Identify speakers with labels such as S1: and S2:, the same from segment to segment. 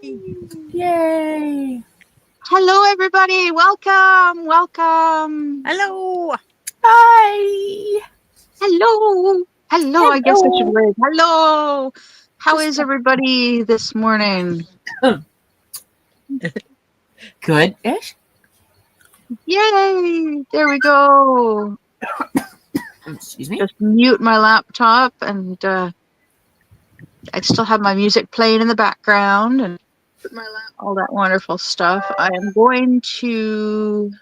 S1: Yay!
S2: Hello, everybody. Welcome.
S3: Hello.
S1: Hi!
S2: Hello. I guess I should
S1: Hello.
S2: wave. Hello. How is everybody this morning?
S1: Good-ish.
S2: Yay. There we go.
S1: Excuse me.
S2: Just mute my laptop and I still have my music playing in the background and all that wonderful stuff. I am going to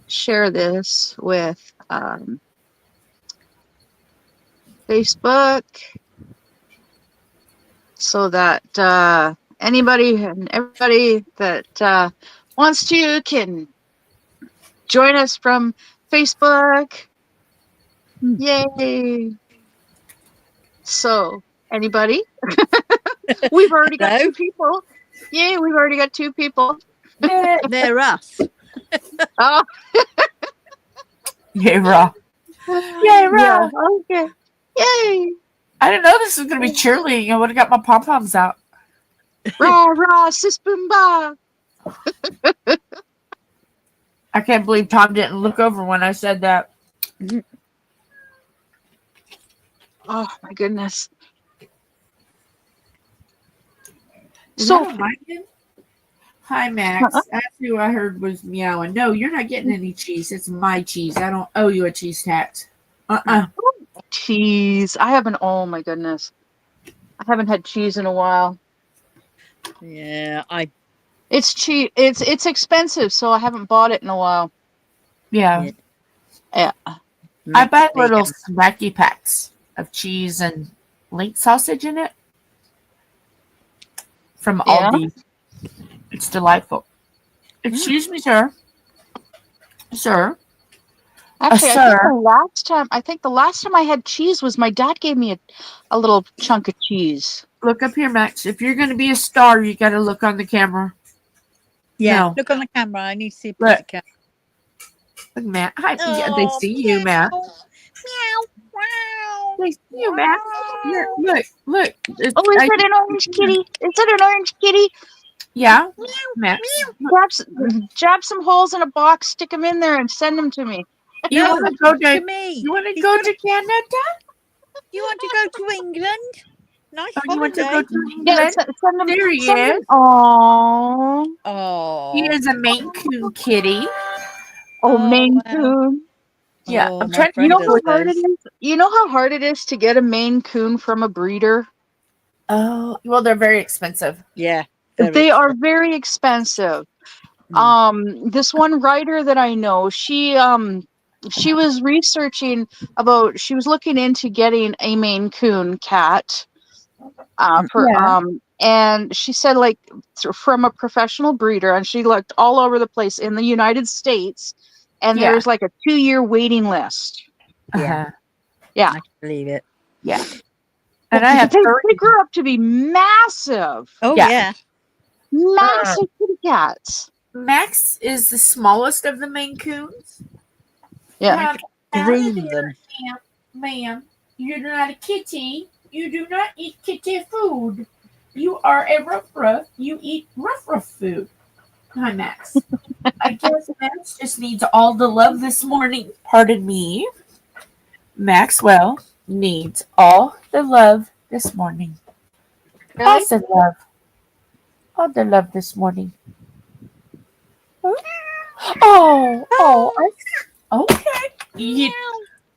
S2: share this with Facebook so that anybody and everybody that wants to can join us from Facebook. Yay! So, anybody? We've already got 2 people. Yay, we've already got 2 people.
S3: They're us.
S2: Oh,
S1: Yay, raw. Yay, raw.
S2: yeah. Okay. Yay!
S1: I didn't know this was going to be cheerleading. I would have got my pom-poms out.
S2: Rah, rah, sis, boom, ba.
S1: I can't believe Tom didn't look over when I said that.
S2: Oh, my goodness.
S1: Is
S2: So,
S1: that a Mike? Hi, Max. That's who I heard was meowing. No, you're not getting any cheese. It's my cheese. I don't owe you a cheese tax.
S2: cheese. I haven't, oh my goodness. I haven't had cheese in a while.
S3: Yeah,
S2: It's cheap. It's expensive, so I haven't bought it in a while.
S1: Yeah.
S2: Yeah.
S1: I buy little snacky packs of cheese and link sausage in it from Aldi. It's delightful. Excuse me, sir. Sir.
S2: Actually, I think the last time I had cheese was my dad gave me a little chunk of cheese.
S1: Look up here, Max. If you're going to be a star, you got to look on the camera.
S3: Yeah,
S1: No.
S3: look on the camera. I need to see
S1: Look.
S3: the camera.
S1: Look, Matt. Hi, they see you, Matt.
S3: Meow. Wow.
S1: They see you, Matt. Here, look.
S2: Oh, is it an orange kitty? Is it an orange kitty?
S1: Yeah, Matt.
S2: Jab some holes in a box, stick them in there, and send them to me.
S1: You want to go to
S3: me?
S1: You want to go to Canada?
S3: You want to go to England? Nice
S1: Oh, you want to go to England?
S2: Yeah, send them.
S1: There he is.
S2: Oh,
S1: he is a Maine Coon kitty.
S2: Maine Coon.
S1: Yeah,
S3: Oh,
S1: I'm trying.
S2: You know how hard it is. You know how hard it is to get a Maine Coon from a breeder.
S1: Oh, well, they're very expensive.
S3: Yeah,
S2: they are very expensive. This one writer that I know, she was researching about. She was looking into getting a Maine Coon cat. And she said like from a professional breeder, and she looked all over the place in the United States, and there's like a 2-year waiting list.
S1: Yeah,
S2: yeah,
S3: I believe it.
S1: Yeah, and I have.
S2: They grew up to be massive.
S3: Oh yeah,
S2: massive kitty cats.
S1: Max is the smallest of the Maine Coons.
S2: Yeah,
S3: groom them,
S1: ma'am. You're not a kitty. You do not eat kitty food. You are a ruff. You eat ruff food. Hi, Max. I guess Max just needs all the love this morning. Pardon me. Maxwell needs all the love this morning.
S2: Really?
S1: All the love. All the love this morning. Okay.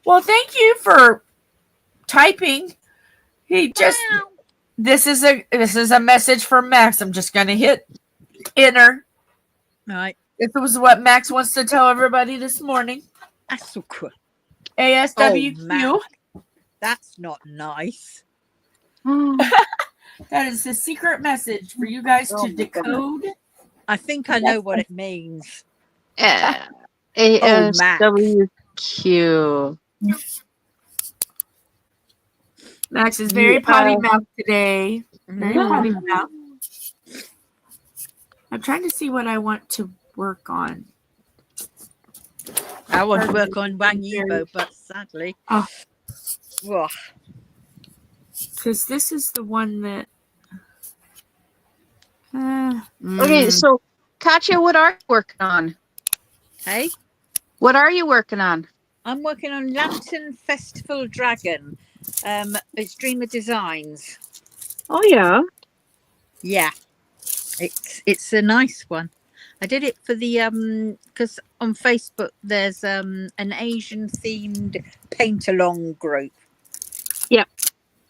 S1: Well, thank you for typing. He just this is a message from Max. I'm just gonna hit enter.
S3: All right.
S1: If it was what Max wants to tell everybody this morning.
S3: That's so cool.
S1: ASWQ.
S3: That's not nice.
S1: That is a secret message for you guys to decode.
S3: I think I know what it means.
S2: ASWQ.
S1: Max is very potty mouth today. Very potty mouth. I'm trying to see what I want to work on.
S3: I want to work on Wang Yibo, but sadly.
S1: Because this is the one that
S2: Okay, so Katya, what are you working on?
S3: Hey,
S2: What are you working on?
S3: I'm working on Lantern Festival Dragon. It's Dreamer Designs.
S2: Oh yeah.
S3: Yeah, it's a nice one. I did it for the because on Facebook there's an Asian themed paint along group.
S2: Yep.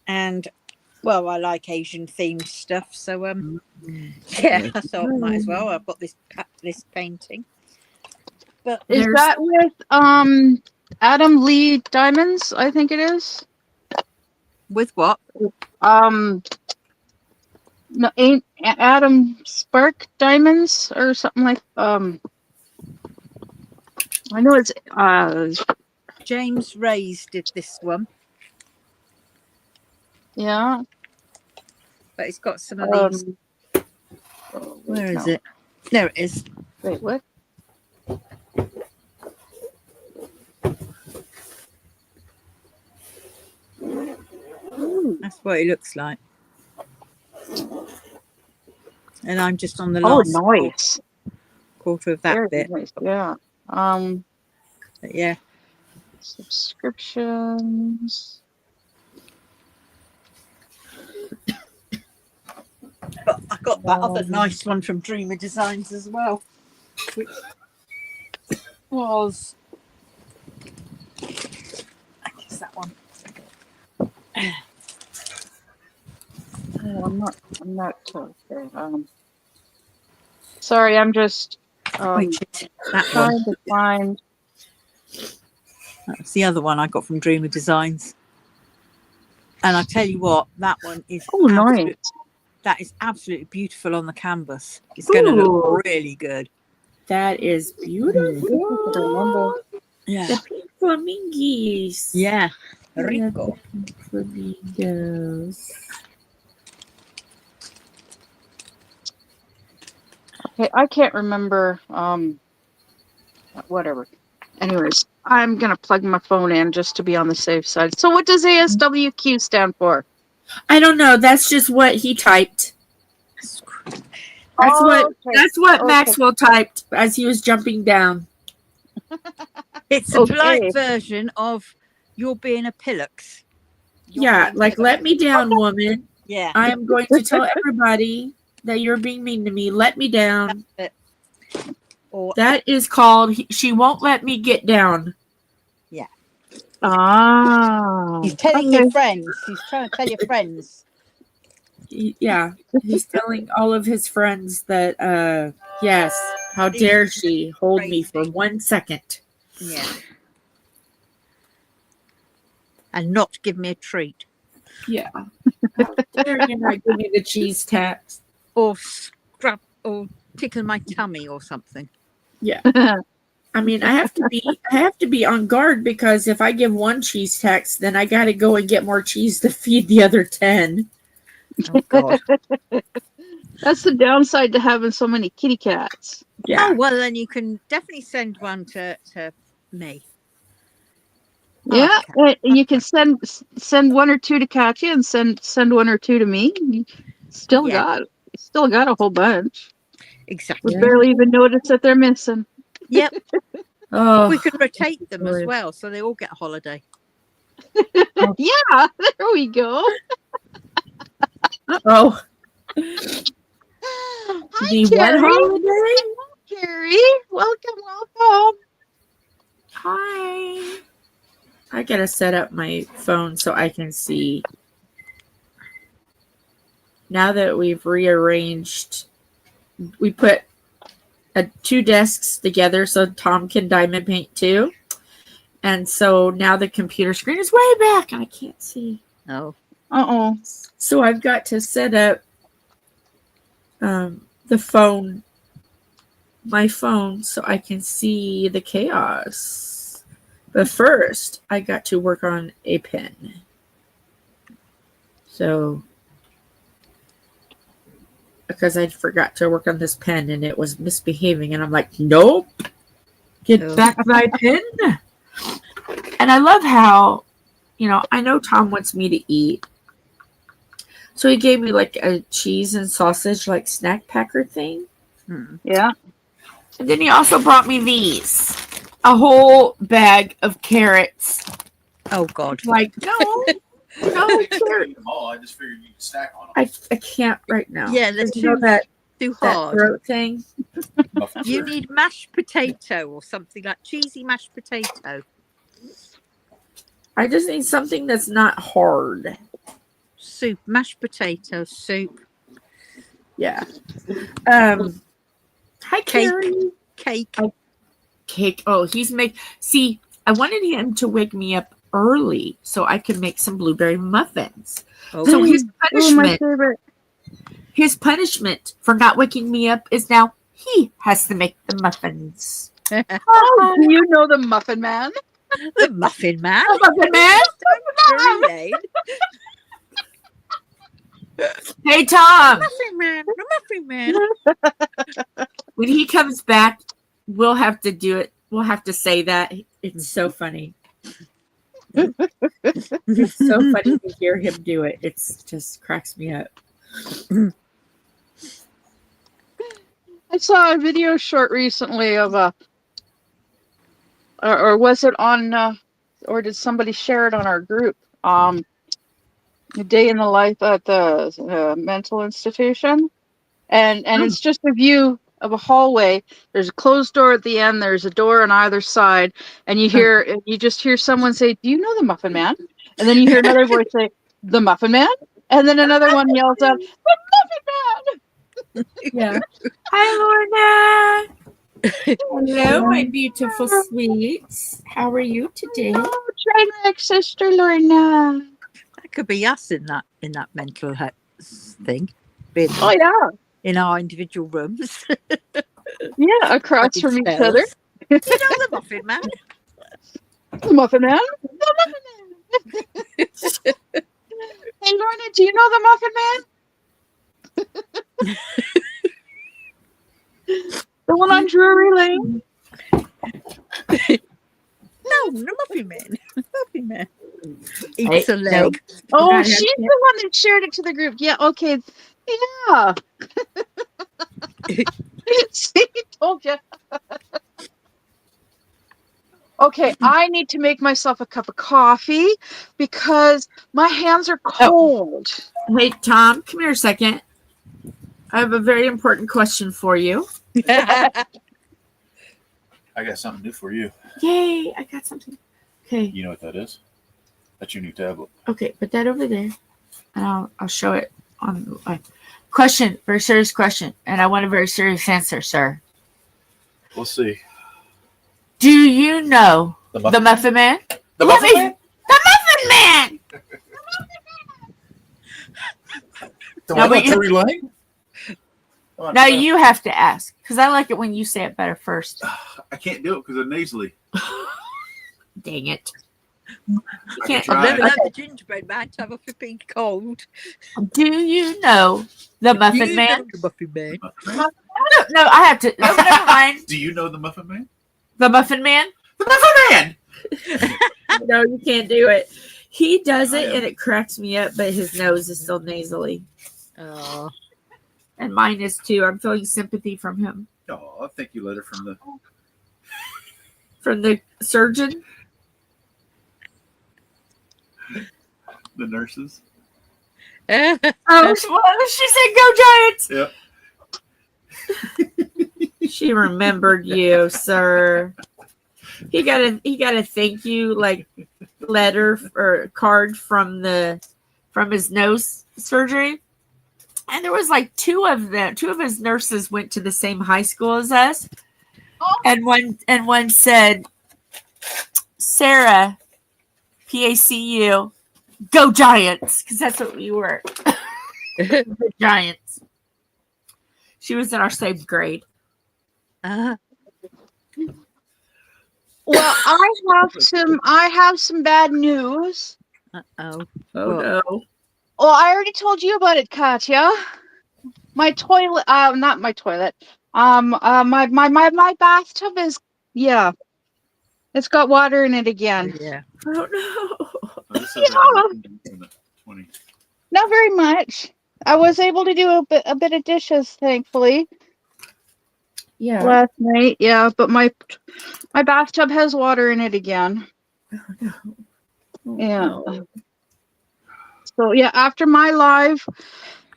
S3: And well, I like Asian themed stuff, so yeah, I thought might as well. I've got this painting. But
S2: Is that with Adam Lee Diamonds? I think it is.
S3: with what?
S2: No, ain't Adam Spark Diamonds or something like. I know it's
S3: James Reyes did this one,
S2: yeah.
S3: but it's got some of these. Where is it? There it is.
S2: Wait, what?
S3: That's what it looks like. And I'm just on the
S2: Oh,
S3: last
S2: nice.
S3: quarter of that
S2: Very
S3: bit.
S2: nice. Yeah.
S3: But yeah.
S2: Subscriptions.
S3: But I got that other nice one from Dreamer Designs as well, which was, I guess that one.
S2: Oh, I'm not okay. Sorry, I'm just
S3: Which is that
S2: trying
S3: one.
S2: to find.
S3: That's the other one I got from Dreamer Designs. And I tell you what, that one is
S2: nice.
S3: that is absolutely beautiful on the canvas. It's going to look really good.
S1: That is beautiful.
S3: Yeah.
S1: The pink flamingos.
S3: Yeah.
S1: Rico. Flamingos.
S2: Okay, I can't remember. Whatever. Anyways, I'm gonna plug my phone in just to be on the safe side. So, what does ASWQ stand for?
S1: I don't know. That's just what he typed. That's what Maxwell typed as he was jumping down.
S3: It's a polite version of "you're being a pillocks."
S1: Yeah, like let me down, woman.
S3: Yeah.
S1: I am going to tell everybody that you're being mean to me. Let me down.
S3: Or
S1: that is called she won't let me get down.
S3: Yeah.
S2: Ah.
S3: He's telling your friends. He's trying to tell your friends.
S1: Yeah. He's telling all of his friends that yes, how dare she hold me for 1 second.
S3: Yeah. And not give me a treat.
S1: Yeah. How dare you not give me the cheese tax?
S3: Or scrub or tickle my tummy or something.
S1: Yeah. I mean, I have to be on guard because if I give one cheese tax, then I got to go and get more cheese to feed the other 10.
S3: Oh God.
S2: That's the downside to having so many kitty cats.
S3: Yeah. Oh well, then you can definitely send one to me.
S2: Yeah, you can send one or two to Katya and send one or two to me. You still got a whole bunch.
S3: Exactly.
S2: We barely even notice that they're missing.
S3: Yep.
S1: Oh,
S3: we can rotate them as well, so they all get a holiday.
S2: Yeah, there we go.
S1: Oh.
S2: Hi, Carrie. Carrie, welcome.
S1: Hi. I gotta set up my phone so I can see. Now that we've rearranged, we put 2 desks together so Tom can diamond paint too. And so now the computer screen is way back and I can't see.
S3: Oh.
S2: Uh-oh.
S1: So I've got to set up my phone so I can see the chaos. But first, I got to work on a pen. So, because I forgot to work on this pen and it was misbehaving, and I'm like, nope, get back my pen. And I love how, I know Tom wants me to eat, So he gave me like a cheese and sausage like snack packer thing.
S2: Yeah.
S1: And then he also brought me these. A whole bag of carrots.
S3: Oh God.
S1: Like, no carrots.
S4: I just figured you could stack on them.
S1: I can't right now.
S3: Yeah, they're
S1: You know
S3: too
S1: that
S3: hard.
S1: throat thing.
S3: You need mashed potato or something like cheesy mashed potato.
S1: I just need something that's not hard.
S3: Soup, mashed potato soup.
S1: Yeah. Hi,
S3: Cake.
S1: Carrie.
S3: Cake.
S1: Cake. Oh, see, I wanted him to wake me up early so I could make some blueberry muffins.
S3: Oh,
S1: So his
S2: my
S1: punishment,
S2: favorite.
S1: his punishment for not waking me up is now he has to make the muffins.
S2: Oh, do you know the Muffin Man?
S3: the Muffin Man.
S1: Oh, Muffin Man.
S3: Drury Lane.
S1: Hey, Tom.
S3: Muffin Man. The Muffin Man.
S1: When he comes back, we'll have to do it. We'll have to say that. It's so funny. It's so funny to hear him do it. It's just cracks me up.
S2: I saw a video short recently of or was it on, or did somebody share it on our group? A day in the life at the mental institution, and it's just a view of a hallway. There's a closed door at the end. There's a door on either side, and you just hear someone say, "Do you know the Muffin Man?" And then you hear another voice say, "The Muffin Man," and then another one yells out, "The Muffin Man!"
S1: Yeah. Hi, Lorna. Hello, my beautiful sweets. How are you today?
S2: Oh, Trainwreck, Sister Lorna.
S3: That could be us in that mental health thing. Being
S2: Oh yeah,
S3: in our individual rooms.
S2: yeah, across from each other.
S3: You know the Muffin Man.
S2: The Muffin Man. The Muffin Man. Hey Lorna, do you know the Muffin Man? The one on Drury Lane?
S3: No, the Muffin Man. Muffin Man. Eats a leg.
S2: Oh, she's the one that shared it to the group. Yeah, okay. Yeah. See, told you. Okay, I need to make myself a cup of coffee because my hands are cold.
S1: Hey, Tom, come here a second. I have a very important question for you.
S4: I got something new for you.
S1: Yay, I got something. Okay.
S4: You know what that is? That's your new tablet.
S1: Okay, put that over there. And I'll show it on question, very serious question. And I want a very serious answer, sir.
S4: We'll see.
S1: Do you know the Muffin Man?
S4: The Muffin Man?
S1: The Muffin Man!
S4: The
S1: No,
S4: one
S1: but
S4: on
S1: you-
S4: Drury Lane?
S1: Now you have to ask, because I like it when you say it better first.
S4: I can't do it because I'm nasally.
S1: Dang it.
S4: I
S1: can't-
S4: can
S3: I've
S4: try.
S3: never known the gingerbread man to have a flipping cold.
S1: Do you know the Muffin
S3: You
S1: Man?
S3: know the Muffin Man.
S1: No, I have to. No, never mind.
S4: Do you know the Muffin Man?
S1: The Muffin Man?
S4: The Muffin Man!
S1: No, you can't do it. He does it and it cracks me up, but his nose is still nasally.
S3: Oh.
S1: And mine is too. I'm feeling sympathy from him.
S4: Oh, I think you let her from the...
S1: From the surgeon?
S4: The nurses.
S1: Oh, well, she said go Giants!
S4: Yep.
S1: She remembered you, sir. He got a thank you like letter or card from his nose surgery. And there was like two of his nurses went to the same high school as us. And one said, Sarah, PACU, go Giants, because that's what we were. The Giants. She was in our same grade.
S2: Well, I have some bad news.
S3: Oh.
S1: Oh
S3: What?
S1: no.
S2: Well, I already told you about it, Katya. My toilet, not my toilet. My bathtub is, yeah, it's got water in it again.
S3: Yeah.
S1: Oh no.
S4: Oh, this says that in the 20.
S2: Not very much. I was able to do a bit of dishes, thankfully,
S1: Yeah.
S2: last night. Yeah, but my bathtub has water in it again.
S1: Oh,
S2: Yeah.
S1: no.
S2: So yeah, after my live,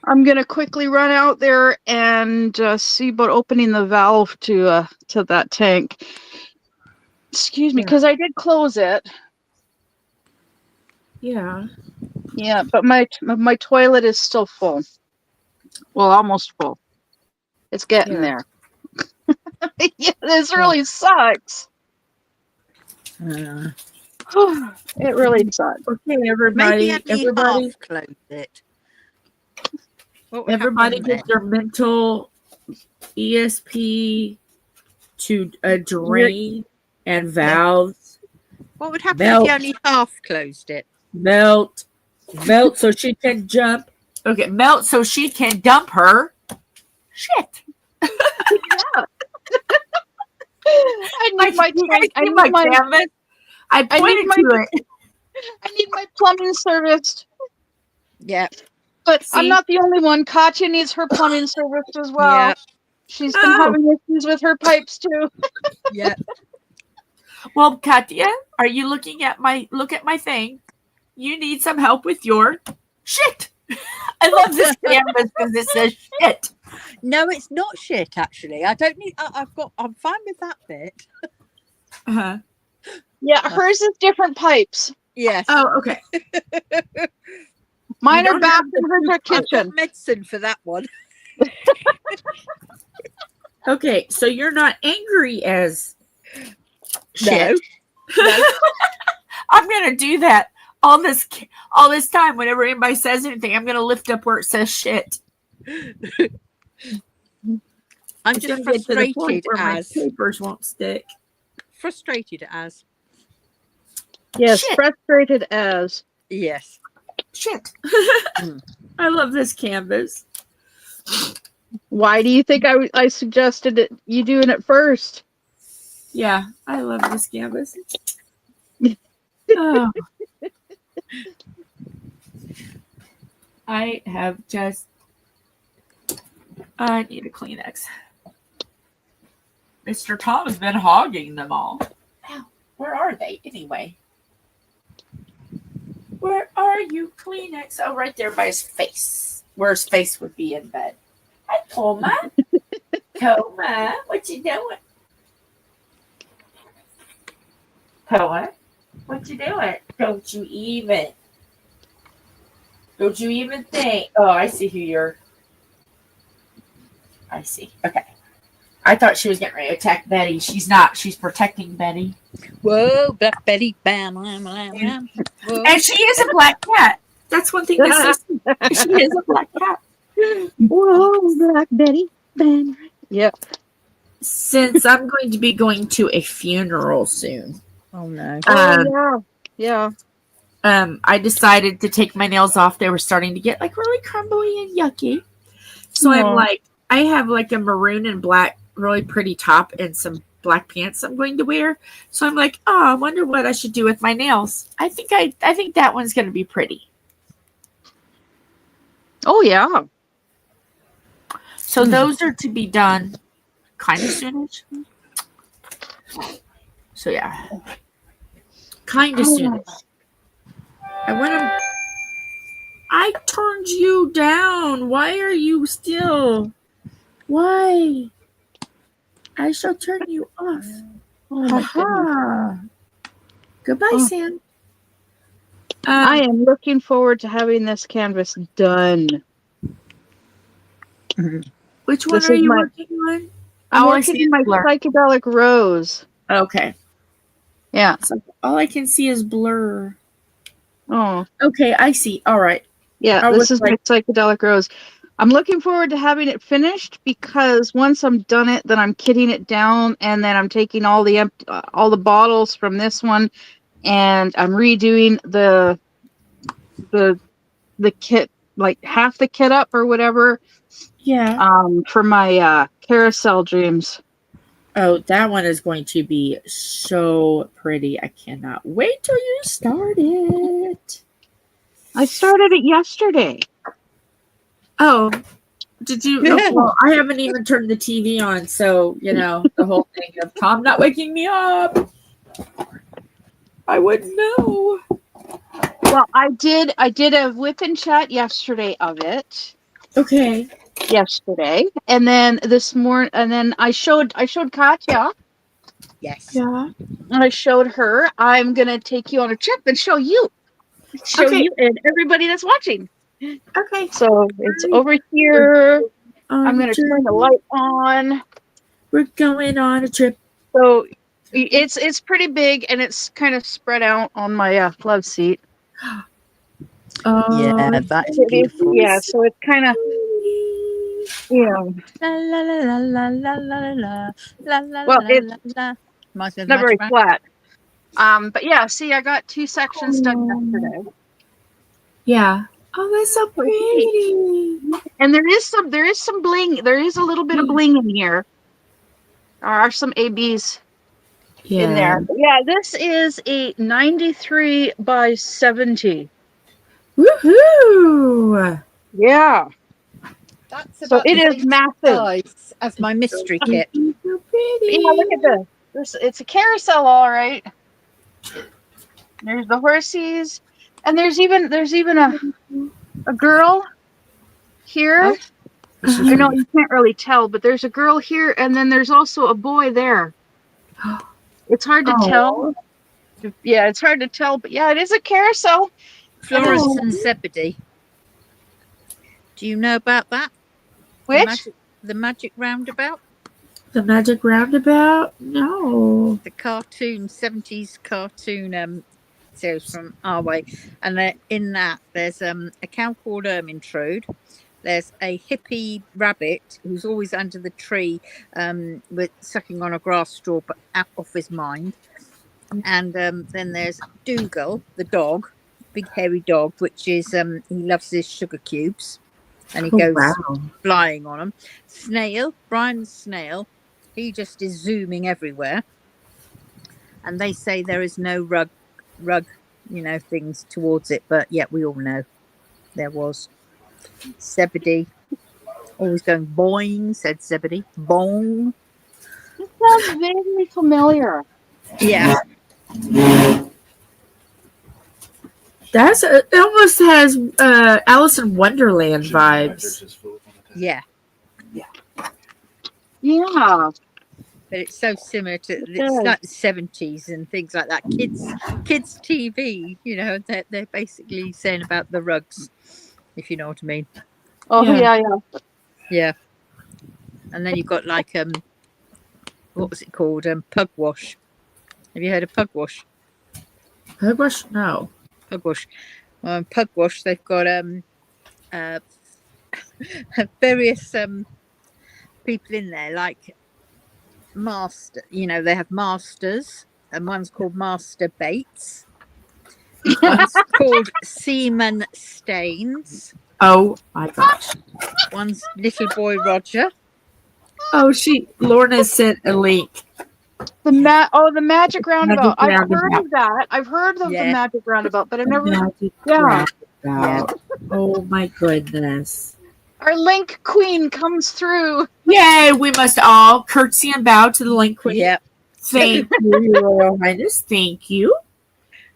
S2: I'm gonna quickly run out there and see about opening the valve to that tank. Excuse me,
S1: Yeah.
S2: because I did close it.
S1: Yeah.
S2: Yeah, but my toilet is still full. Well, almost full. It's getting
S1: Yeah.
S2: there. Yeah, this really sucks.
S3: Uh,
S2: It really sucks.
S1: Okay,
S3: maybe
S1: everybody.
S3: only half closed it. What would
S1: Everybody
S3: happen then?
S1: get their mental ESP to a drain and valves.
S3: What would happen if
S1: Melt,
S3: you only half closed it?
S1: melt, melt so she can jump. Okay, melt so she can dump her shit.
S2: I
S1: Like,
S2: need my
S1: you guys
S2: tank.
S1: see my canvas? I pointed to it.
S2: I need my plumbing serviced.
S3: Yeah.
S2: But I'm
S1: See?
S2: not the only one. Katya needs her plumbing serviced as well.
S3: Yeah.
S2: She's been
S1: Oh.
S2: having issues with her pipes too.
S3: Yeah.
S1: Well, Katya, are you looking at my thing? You need some help with your shit. I love this canvas because it says shit.
S3: No, it's not shit. Actually, I don't need. I'm fine with that bit.
S1: Uh-huh.
S2: Yeah, hers is different pipes.
S3: Yes.
S1: Oh, okay.
S2: Mine
S1: You
S2: are
S1: don't have
S2: bathroom, hers are
S3: I've got
S2: kitchen.
S3: medicine for that one.
S1: Okay, so you're not angry as shit.
S3: No.
S1: I'm gonna do that all this time. Whenever anybody says anything, I'm gonna lift up where it says shit.
S3: I'm
S1: It's
S3: just
S1: gonna get to the point
S3: frustrated
S1: where my
S3: as.
S1: papers won't stick.
S3: Frustrated as.
S2: Yes,
S1: Shit.
S2: frustrated as.
S3: Yes.
S1: Shit.
S3: Mm.
S1: I love this canvas.
S2: Why do you think I suggested it? You doing it first?
S1: Yeah, I love this canvas. Oh. I have just. I need a Kleenex. Mr. Tom has been hogging them all. Ow, where are they anyway? Where are you, Kleenex? Oh, right there by his face. Where his face would be in bed. Hi, Toma. Toma, what you doing? Toma, what you doing? Don't you even think? Oh, I see who you're. I see. Okay. I thought she was getting ready to attack Betty. She's not. She's protecting Betty.
S3: Whoa, Black Betty, bam, bam, bam, bam. Whoa.
S1: And she is a black cat. That's one thing that's she is a black cat.
S2: Whoa, Black Betty. Bam. Yep.
S1: Since I'm going to be going to a funeral soon,
S3: Oh no.
S2: Yeah.
S1: I decided to take my nails off. They were starting to get like really crumbly and yucky. So I'm
S2: Aw.
S1: like, I have like a maroon and black, really pretty top and some black pants I'm going to wear. So I'm like, oh, I wonder what I should do with my nails. I think that one's going to be pretty.
S2: Oh yeah.
S1: So those are to be done kind of soonish. So yeah, kind of soonish. I turned you down. Why are you still? Why? I shall turn you off.
S2: Oh my goodness.
S1: Ha-ha. Goodbye,
S2: Oh.
S1: Sam.
S2: I am looking forward to having this canvas done.
S1: Which one
S2: This
S1: are
S2: is
S1: you
S2: my-
S1: working on?
S2: I'm
S1: All I
S2: working
S1: see
S2: in
S1: is
S2: my
S1: blur.
S2: psychedelic rose.
S1: Okay.
S2: Yeah.
S1: So all I can see is blur.
S2: Oh.
S1: Okay, I see. All right.
S2: Yeah,
S1: I
S2: this
S1: was
S2: is my psychedelic rose. I'm looking forward to having it finished because once I'm done it, then I'm kitting it down, and then I'm taking all the bottles from this one, and I'm redoing the kit, like half the kit up or whatever,
S1: Yeah.
S2: for my carousel dreams.
S1: Oh, that one is going to be so pretty. I cannot wait till you start it.
S2: I started it yesterday.
S1: Oh, did you? Oh, well, I haven't even turned the TV on, so the whole thing of Tom not waking me up. I wouldn't know.
S2: Well, I did a whip and chat yesterday of it.
S1: Okay.
S2: Yesterday, and then this morning, and then I showed Katya.
S3: Yes.
S1: Yeah.
S2: And I showed her. I'm gonna take you on a trip and show you
S1: Okay.
S2: you and everybody that's watching.
S1: Okay.
S2: So it's over here. I'm
S1: On a
S2: gonna turn the
S1: journey.
S2: light on.
S1: We're going on a trip.
S2: So it's pretty big, and it's kind of spread out on my love seat.
S1: Oh,
S3: Yeah, that's
S2: It is,
S3: beautiful.
S2: yeah, so it's kind of,
S3: La la la la la la la la la
S2: well,
S3: la
S2: it's
S3: la la. Reminds me of the
S2: not very
S3: Magic Round.
S2: flat. But yeah, see, I got 2 sections done yesterday.
S1: Yeah. Oh, that's so pretty.
S2: And there is some bling. There is a little bit of bling in here. There are some ABs in there. But yeah, this is a 93 by 70.
S1: Woohoo!
S2: Yeah.
S3: That's
S2: So
S3: about
S2: it
S3: the
S2: is
S3: same
S2: massive.
S3: size as my mystery kit.
S1: So pretty.
S2: Yeah, look at this. It's a carousel, all right. There's the horsies, and there's even a girl here.
S3: Oh.
S2: I know you can't really tell, but there's a girl here, and then there's also a boy there. It's hard to tell. Yeah, it's hard to tell, but yeah, it is a carousel.
S3: Florence and Zebedee. Do you know about that?
S2: Which?
S3: The magic roundabout?
S1: The Magic Roundabout? No.
S3: The cartoon, 70s cartoon series from our way. And in that, there's a cow called Ermintrude. There's a hippie rabbit who's always under the tree with sucking on a grass straw, but out off his mind. And then there's Dougal, the dog, big hairy dog, which is he loves his sugar cubes, and he goes flying on them. Snail, Brian the snail, he just is zooming everywhere. And they say there is no rug, things towards it, but yet we all know there was. Zebedee, always going boing, said Zebedee. Bong.
S2: It sounds vaguely familiar.
S3: Yeah.
S1: It almost has Alice in Wonderland vibes.
S3: Yeah.
S2: Yeah.
S3: But it's so similar to it's like the 70s and things like that. Kids TV, they're basically saying about the rugs, if you know what I mean.
S2: Oh yeah.
S3: Yeah. And then you've got like what was it called? Pugwash. Have you heard of Pugwash?
S1: Pugwash? No.
S3: Pugwash. Pugwash, they've got various people in there, like master, they have masters, and one's called Master Bates. One's called Seaman Staines.
S1: Oh my gosh.
S3: One's Little Boy Roger.
S1: Oh, Lorna sent a link.
S2: The Magic Roundabout. I've heard of that. I've heard of the Magic Roundabout, but I've never.
S1: Yeah. Oh my goodness.
S2: Our link queen comes through.
S1: Yay! We must all curtsy and bow to the link queen.
S3: Yep.
S1: Thank you, Your Royal Highness. Thank you.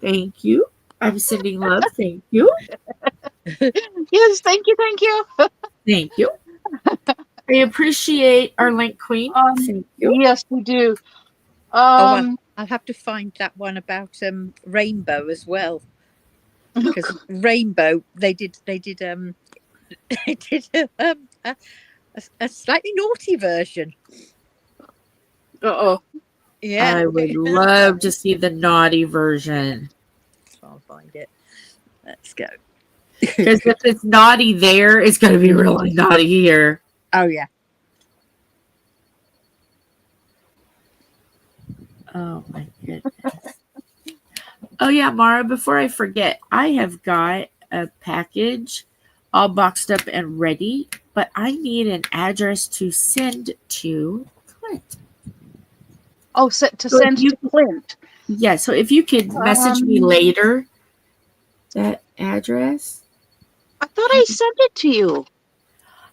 S1: Thank you. I'm sending love. Thank you.
S2: Yes, thank you.
S1: Thank you. I appreciate our link queen. Thank you.
S2: Yes, we do.
S3: I'll have to find that one about Rainbow as well, because Rainbow they did a slightly naughty version. Yeah,
S1: I would love to see the naughty version.
S3: I'll find it. Let's go.
S1: Because if it's naughty there, it's going to be really naughty here.
S3: Oh yeah.
S1: Oh my goodness. Oh yeah, Mara, before I forget, I have got a package all boxed up and ready, but I need an address to send to Clint.
S2: Oh, send to Clint.
S1: Yeah, so if you could message me later, that address.
S2: I thought I sent it to you.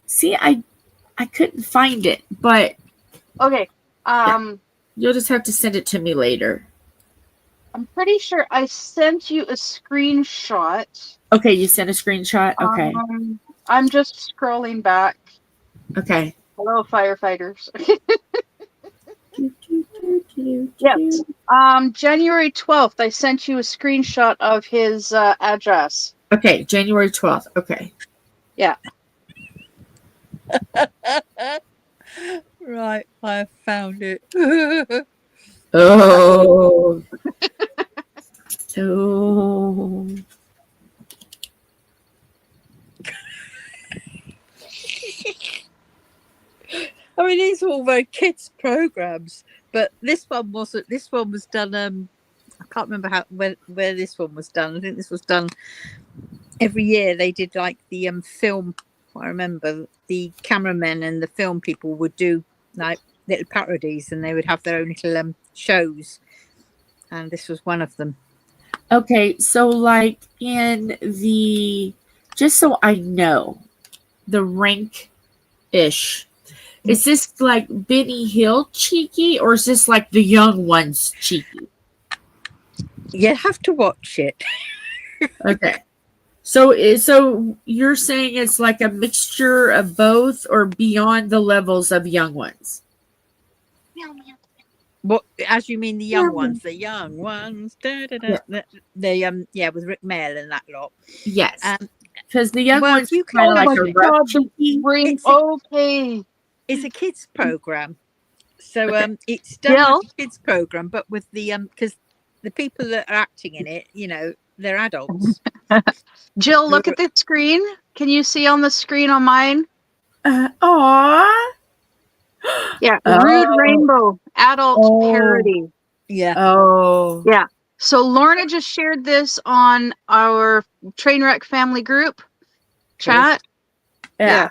S1: See, I couldn't find it, but
S2: Okay.
S1: you'll just have to send it to me later.
S2: I'm pretty sure I sent you a screenshot.
S1: Okay, you sent a screenshot? Okay.
S2: I'm just scrolling back.
S1: Okay.
S2: Hello, firefighters.
S1: Do, do, do, do,
S2: Yep.
S1: do.
S2: January 12th, I sent you a screenshot of his address.
S1: Okay, January 12th. Okay.
S2: Yeah.
S3: Right, I found it.
S1: Oh. Oh.
S3: I mean, these are all very kids programs, but this one wasn't. This one was done. I can't remember where this one was done. I think this was done every year. They did like the film. I remember the cameramen and the film people would do like little parodies, and they would have their own little shows. And this was one of them.
S1: Okay, so like in the, just so I know, the rank-ish, is this like Benny Hill cheeky, or is this like the young ones cheeky?
S3: You have to watch it.
S1: Okay. So you're saying it's like a mixture of both, or beyond the levels of young ones?
S3: What, as you mean the young
S1: Yeah.
S3: ones? The young ones. Da, da, da,
S1: Yeah.
S3: yeah, with Rick Mail and that lot.
S1: Yes. Because the young
S3: well,
S1: ones
S3: you
S1: kind of
S3: can
S1: like
S3: watch
S1: a
S3: it.
S1: rough cheeky.
S2: Okay.
S3: It's a kids program, so
S1: Okay.
S3: it's done
S2: Jill?
S3: like a kids program, but with the because the people that are acting in it, you know, they're adults.
S2: Jill, look at the screen. Can you see on the screen on mine?
S1: Aw.
S2: Yeah.
S1: Oh.
S2: Rude Rainbow adult
S1: Oh.
S2: parody.
S3: Yeah.
S1: Oh.
S2: Yeah. So Lorna just shared this on our Trainwreck family group chat.
S1: Yeah.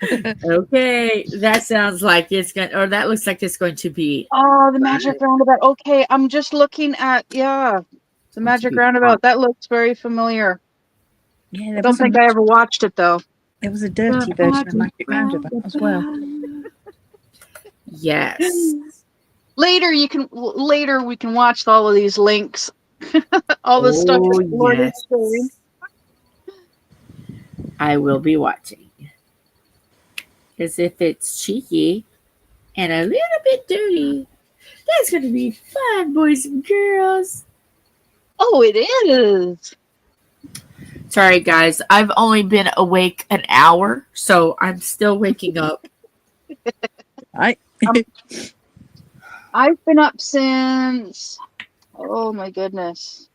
S1: Okay. That sounds like it's going, or that looks like it's going to be.
S2: Oh, the magic roundabout. Okay, I'm just looking at the magic roundabout. That looks very familiar.
S3: Yeah,
S2: I don't think I ever watched it though.
S3: There was a dirty version of Magic Roundabout as well.
S1: Yes.
S2: Later we can watch all of these links. All the stuff that Lorna's sharing.
S1: I will be watching. Because if it's cheeky and a little bit dirty, that's going to be fun, boys and girls.
S2: Oh, it is.
S1: Sorry, guys. I've only been awake an hour, so I'm still waking up.
S2: I've been up since, oh my goodness.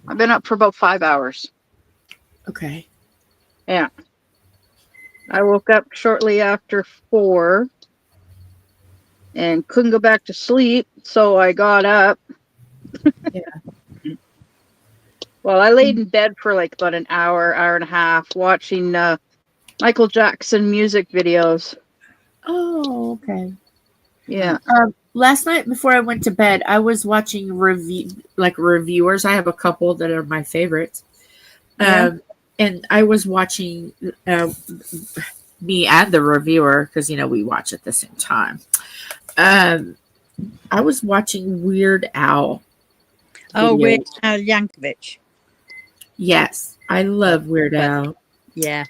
S2: I've been up for about 5 hours.
S1: Okay.
S2: Yeah. I woke up shortly after 4 and couldn't go back to sleep, so I got up.
S1: Yeah.
S2: Well, I laid in bed for like about an hour and a half watching Michael Jackson music videos.
S1: Oh, okay.
S2: Yeah.
S1: Last night before I went to bed, I was watching reviewers. I have a couple that are my favorites.
S2: Yeah.
S1: And I was watching me and the reviewer, because we watch at the same time. I was watching Weird Al.
S3: Oh,
S1: videos.
S3: Weird Al Yankovic.
S1: Yes, I love Weird Al.
S3: Yeah.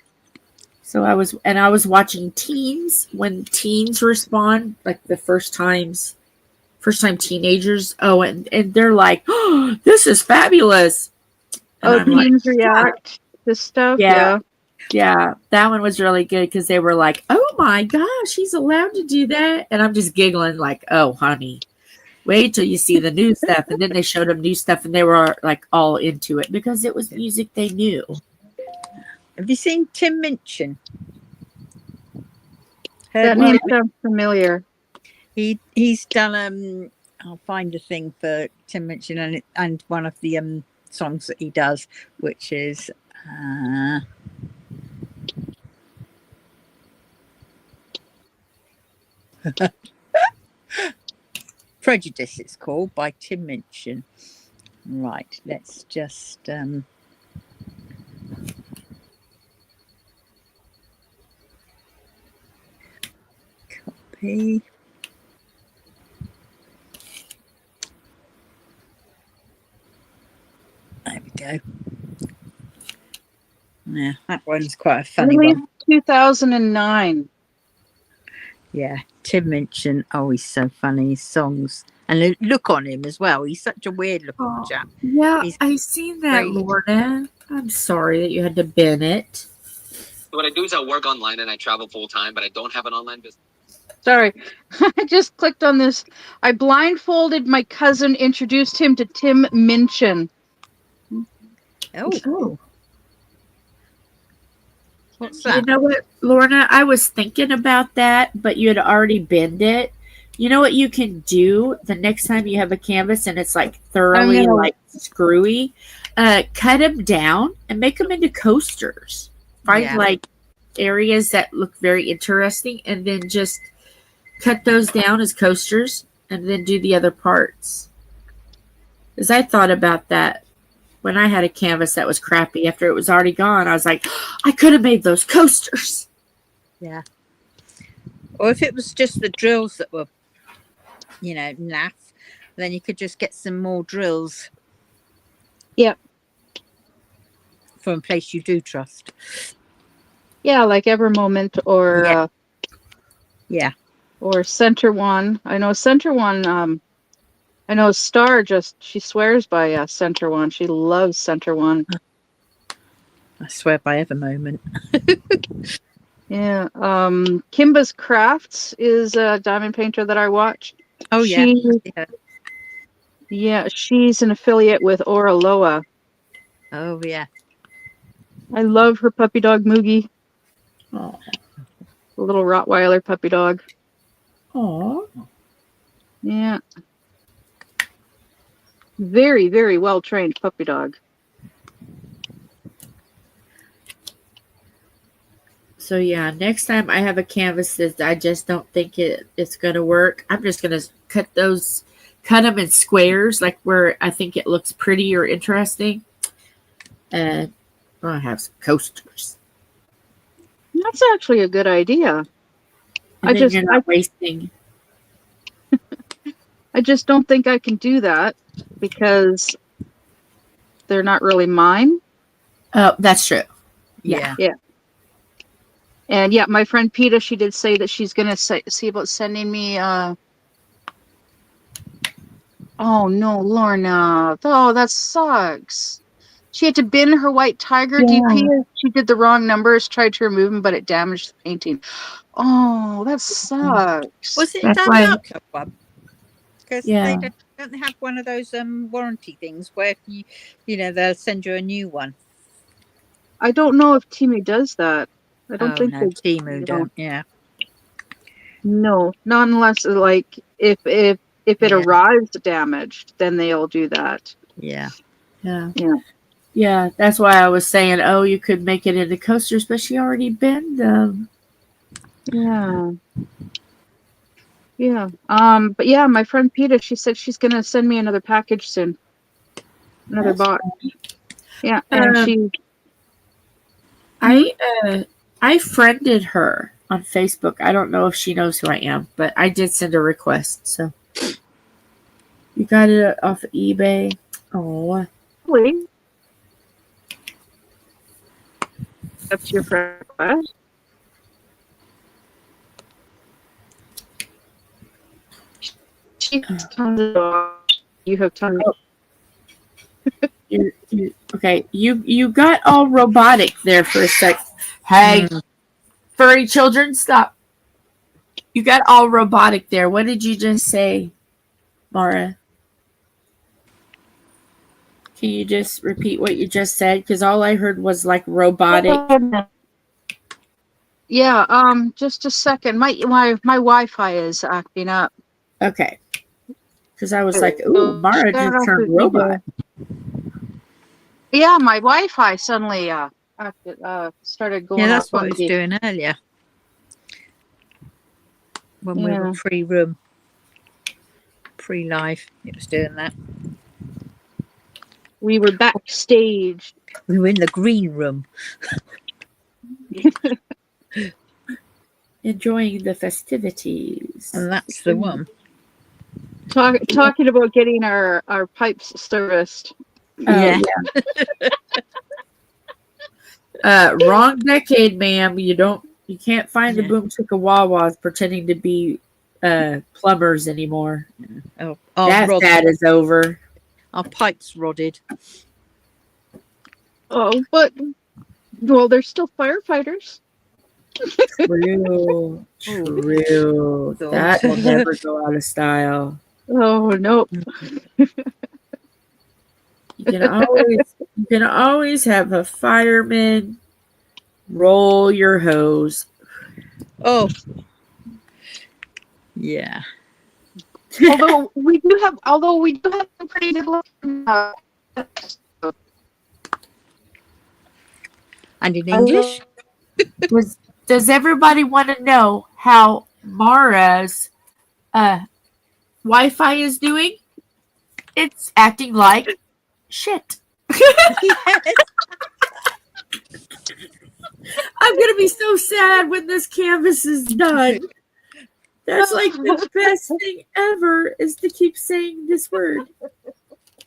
S1: So I was watching teens, when teens respond, like the first time teenagers. Oh, and they're like, "Oh, this is fabulous." And I'm
S2: teens
S1: like,
S2: react to stuff.
S1: Yeah. Yeah, that one was really good because they were like, "Oh my gosh, he's allowed to do that," and I'm just giggling like, "Oh, honey, wait till you see the new stuff." And then they showed them new stuff, and they were like all into it because it was music they knew.
S3: Have you seen Tim Minchin?
S2: That name sounds familiar.
S3: He's done I'll find a thing for Tim Minchin and one of the songs that he does, which is Prejudice, it's called, by Tim Minchin. Right, let's just copy. There we go. Yeah, that one's quite a funny
S2: Released
S3: one.
S2: 2009.
S3: Yeah, Tim Minchin. Oh, he's so funny. His songs and look on him as well. He's such a weird looking
S1: Oh,
S3: chap.
S1: yeah,
S3: He's
S1: I seen that,
S3: great.
S1: Lorna. I'm sorry that you had to bin it.
S5: What I do is I work online and I travel full time, but I don't have an online business.
S2: Sorry, I just clicked on this. I blindfolded my cousin, introduced him to Tim Minchin.
S3: Oh, what's
S1: You
S3: that?
S1: know what, Lorna? I was thinking about that, but you had already binned it. You know what you can do the next time you have a canvas and it's like thoroughly
S2: gonna-
S1: like screwy? Cut them down and make them into coasters. Find
S3: Yeah.
S1: like areas that look very interesting and then just cut those down as coasters and then do the other parts. Because I thought about that when I had a canvas that was crappy after it was already gone. I was like, I could have made those coasters.
S3: Yeah. Or if it was just the drills that were, naff, then you could just get some more drills.
S2: Yep.
S3: From a place you do trust.
S2: Yeah, like Evermoment or
S3: Yeah.
S2: Or Center One. I know Center One. I know Star she swears by Center One. She loves Center One.
S3: I swear by every moment.
S2: Yeah. Kimba's Crafts is a diamond painter that I watch.
S3: Oh, yeah.
S2: Yeah, she's an affiliate with Oraloa.
S3: Oh, yeah.
S2: I love her puppy dog Moogie.
S1: Oh.
S2: The little Rottweiler puppy dog.
S1: Aw.
S2: Yeah. Very, very well trained puppy dog.
S1: So yeah, next time I have a canvas that I just don't think it's gonna work, I'm just gonna cut them in squares, like where I think it looks pretty or interesting, and I'll have some coasters.
S2: That's actually a good idea.
S1: And then you're not wasting.
S2: I just don't think I can do that because they're not really mine.
S1: Oh, that's true.
S3: Yeah.
S2: Yeah. And yeah, my friend Peta, she did say that she's gonna see about sending me. Oh no, Lorna! Oh, that sucks. She had to bin her white tiger DP. She did the wrong numbers, tried to remove them, but it damaged the painting. Oh, that sucks.
S3: Was it
S1: That's
S3: Diamond
S1: why-
S3: Art Club one? Because
S1: Yeah.
S3: they don't have one of those warranty things where they'll send you a new one.
S2: I don't know if Timu does that. I don't think
S3: no,
S2: they
S3: Timu
S2: no.
S3: don't. Yeah.
S2: No, not unless like if it
S3: Yeah.
S2: arrives damaged, then they'll do that.
S3: Yeah.
S1: Yeah.
S2: Yeah.
S1: Yeah, that's why I was saying, oh, you could make it into coasters, but she already binned them.
S2: Yeah. Yeah. But yeah, my friend Peta, she said she's gonna send me another package soon. Another box. Yeah. And
S1: I friended her on Facebook. I don't know if she knows who I am, but I did send a request. So you got it off of eBay. Oh,
S2: wait. That's your request. She has tons of dogs. You have tons.
S1: okay. You got all robotic there for a sec. Hey, furry children, stop. You got all robotic there. What did you just say, Mara? Can you just repeat what you just said? Because all I heard was like robotic.
S2: Yeah. Just a second. My Wi-Fi is acting up.
S1: Okay. Because I was like, ooh, Mara just turned robot.
S2: Yeah, my Wi-Fi suddenly started going.
S3: Yeah, that's
S2: off
S3: what it was doing earlier. When we were pre-live, it was doing that.
S2: We were backstage.
S3: We were in the green room.
S1: Enjoying the festivities.
S3: And that's the one.
S2: Talking about getting our pipes serviced.
S3: Yeah.
S1: Wrong decade, ma'am. You can't find the boom chicka wah-wahs pretending to be plumbers anymore.
S3: Oh,
S1: that is over.
S3: Our pipes rotted.
S2: Oh, but well, they're still firefighters.
S1: True. That will never go out of style.
S2: Oh no.
S1: You can always have a fireman roll your hose.
S3: Oh. Yeah.
S2: although we do have some pretty good looking
S3: And in English?
S1: Does everybody want to know how Mara's Wi-Fi is doing? It's acting like shit.
S3: Yes.
S1: I'm gonna be so sad when this canvas is done. That's like the best thing ever is to keep saying this word.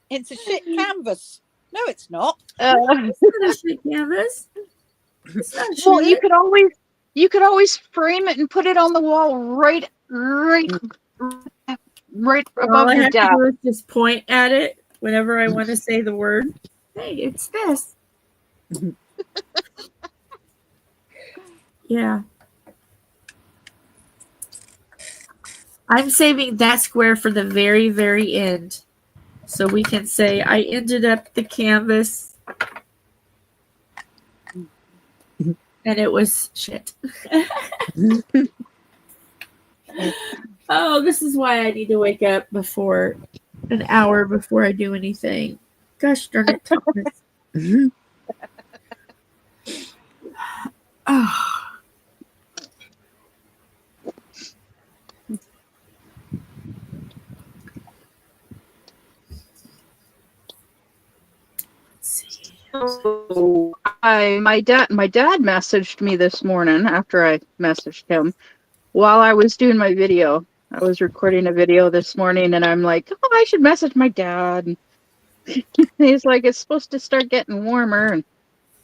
S3: It's a shit canvas. No, it's not.
S1: It's not a shit canvas. It's not shit.
S2: Well, you could always frame it and put it on the wall right above
S1: All I
S2: your
S1: have
S2: desk.
S1: to do is just point at it whenever I want to say the word. Hey, it's this. Yeah. I'm saving that square for the very, very end. So we can say I ended up the canvas and it was shit. Oh, this is why I need to wake up before an hour before I do anything. Gosh darn it, Thomas. Oh.
S2: So my dad messaged me this morning after I messaged him while I was doing my video. I was recording a video this morning and I'm like, oh, I should message my dad. He's like, it's supposed to start getting warmer. And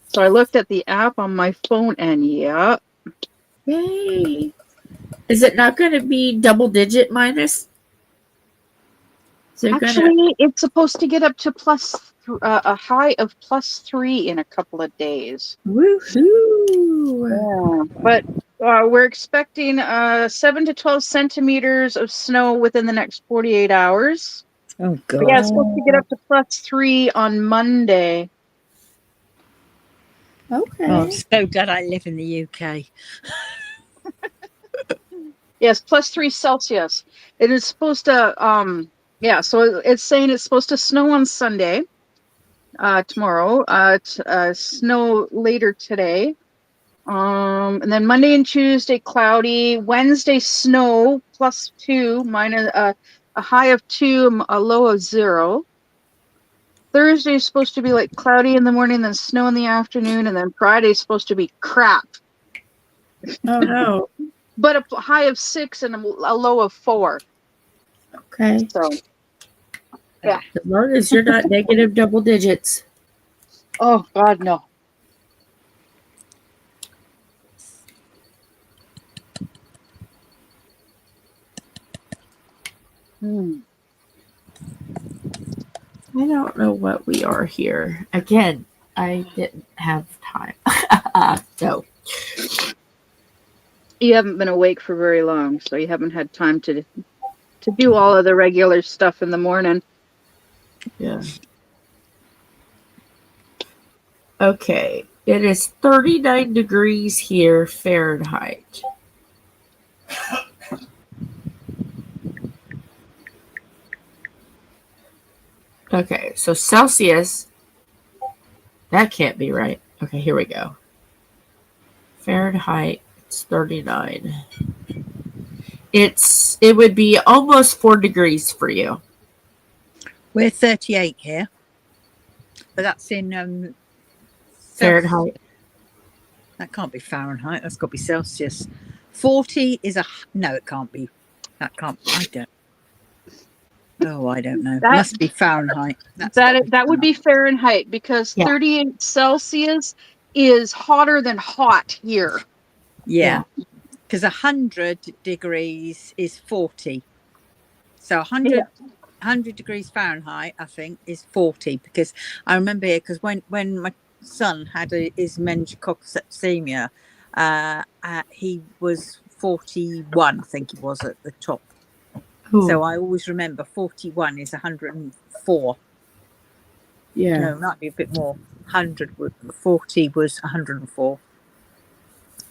S2: so I looked at the app on my phone and yeah.
S1: Yay. Is it not going to be double digit minus?
S2: Actually, it's supposed to get up to a high of +3 in a couple of days.
S1: Woohoo!
S2: Yeah, but we're expecting 7 to 12 centimeters of snow within the next 48 hours.
S3: Oh, God.
S2: But yeah, it's supposed to get up to +3 on Monday.
S1: Okay.
S3: Oh, I'm so glad I live in the UK.
S2: Yes, +3 Celsius. It is supposed to, so it's saying it's supposed to snow on Sunday, tomorrow, snow later today. And then Monday and Tuesday, cloudy. Wednesday, snow, +2, minus a high of 2, a low of 0. Thursday is supposed to be like cloudy in the morning, then snow in the afternoon, and then Friday is supposed to be crap.
S1: Oh, no.
S2: But a high of 6 and a low of 4.
S1: Okay.
S2: So, yeah.
S1: As long as you're not negative double digits.
S2: Oh, God, no.
S1: I don't know what we are here. Again, I didn't have time. So.
S2: You haven't been awake for very long, so you haven't had time to do all of the regular stuff in the morning.
S1: Yeah. Okay. It is 39 degrees here, Fahrenheit. Okay, so Celsius. That can't be right. Okay, here we go. Fahrenheit, it's 39. It would be almost 4 degrees for you.
S3: We're 38 here. but that's in
S1: Fahrenheit.
S3: That can't be Fahrenheit. That's got to be Celsius. 40 is no, it can't be. That can't. I don't. Oh, I don't know.
S2: That-
S3: Must be Fahrenheit.
S2: That would be Fahrenheit, because
S1: Yeah.
S2: 38 Celsius is hotter than hot here.
S3: Yeah, because 100 degrees is 40. So 100 degrees Fahrenheit, I think, is 40. Because I remember here, because when my son had his meningococcal septicemia, he was 41, I think he was at the top.
S1: Ooh.
S3: So I always remember 41 is 104.
S1: Yeah.
S3: No, it might be a bit more. 40 was 104.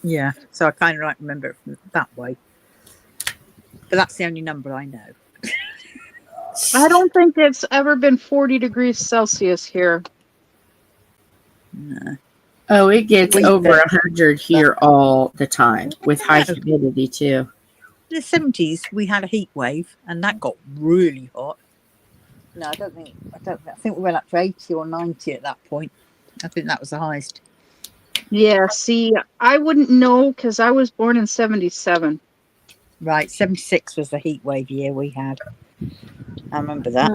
S3: Yeah, so I kind of like remember it from that way. But that's the only number I know.
S2: I don't think it's ever been 40 degrees Celsius here.
S3: No.
S1: Oh, it gets
S3: We-
S1: over 100 here all the time with high humidity too.
S3: In the 70s, we had a heat wave, and that got really hot. No, I think we went up to 80 or 90 at that point. I think that was the highest.
S2: Yeah, see, I wouldn't know because I was born in 77.
S3: Right, 76 was the heat wave year we had. I remember that.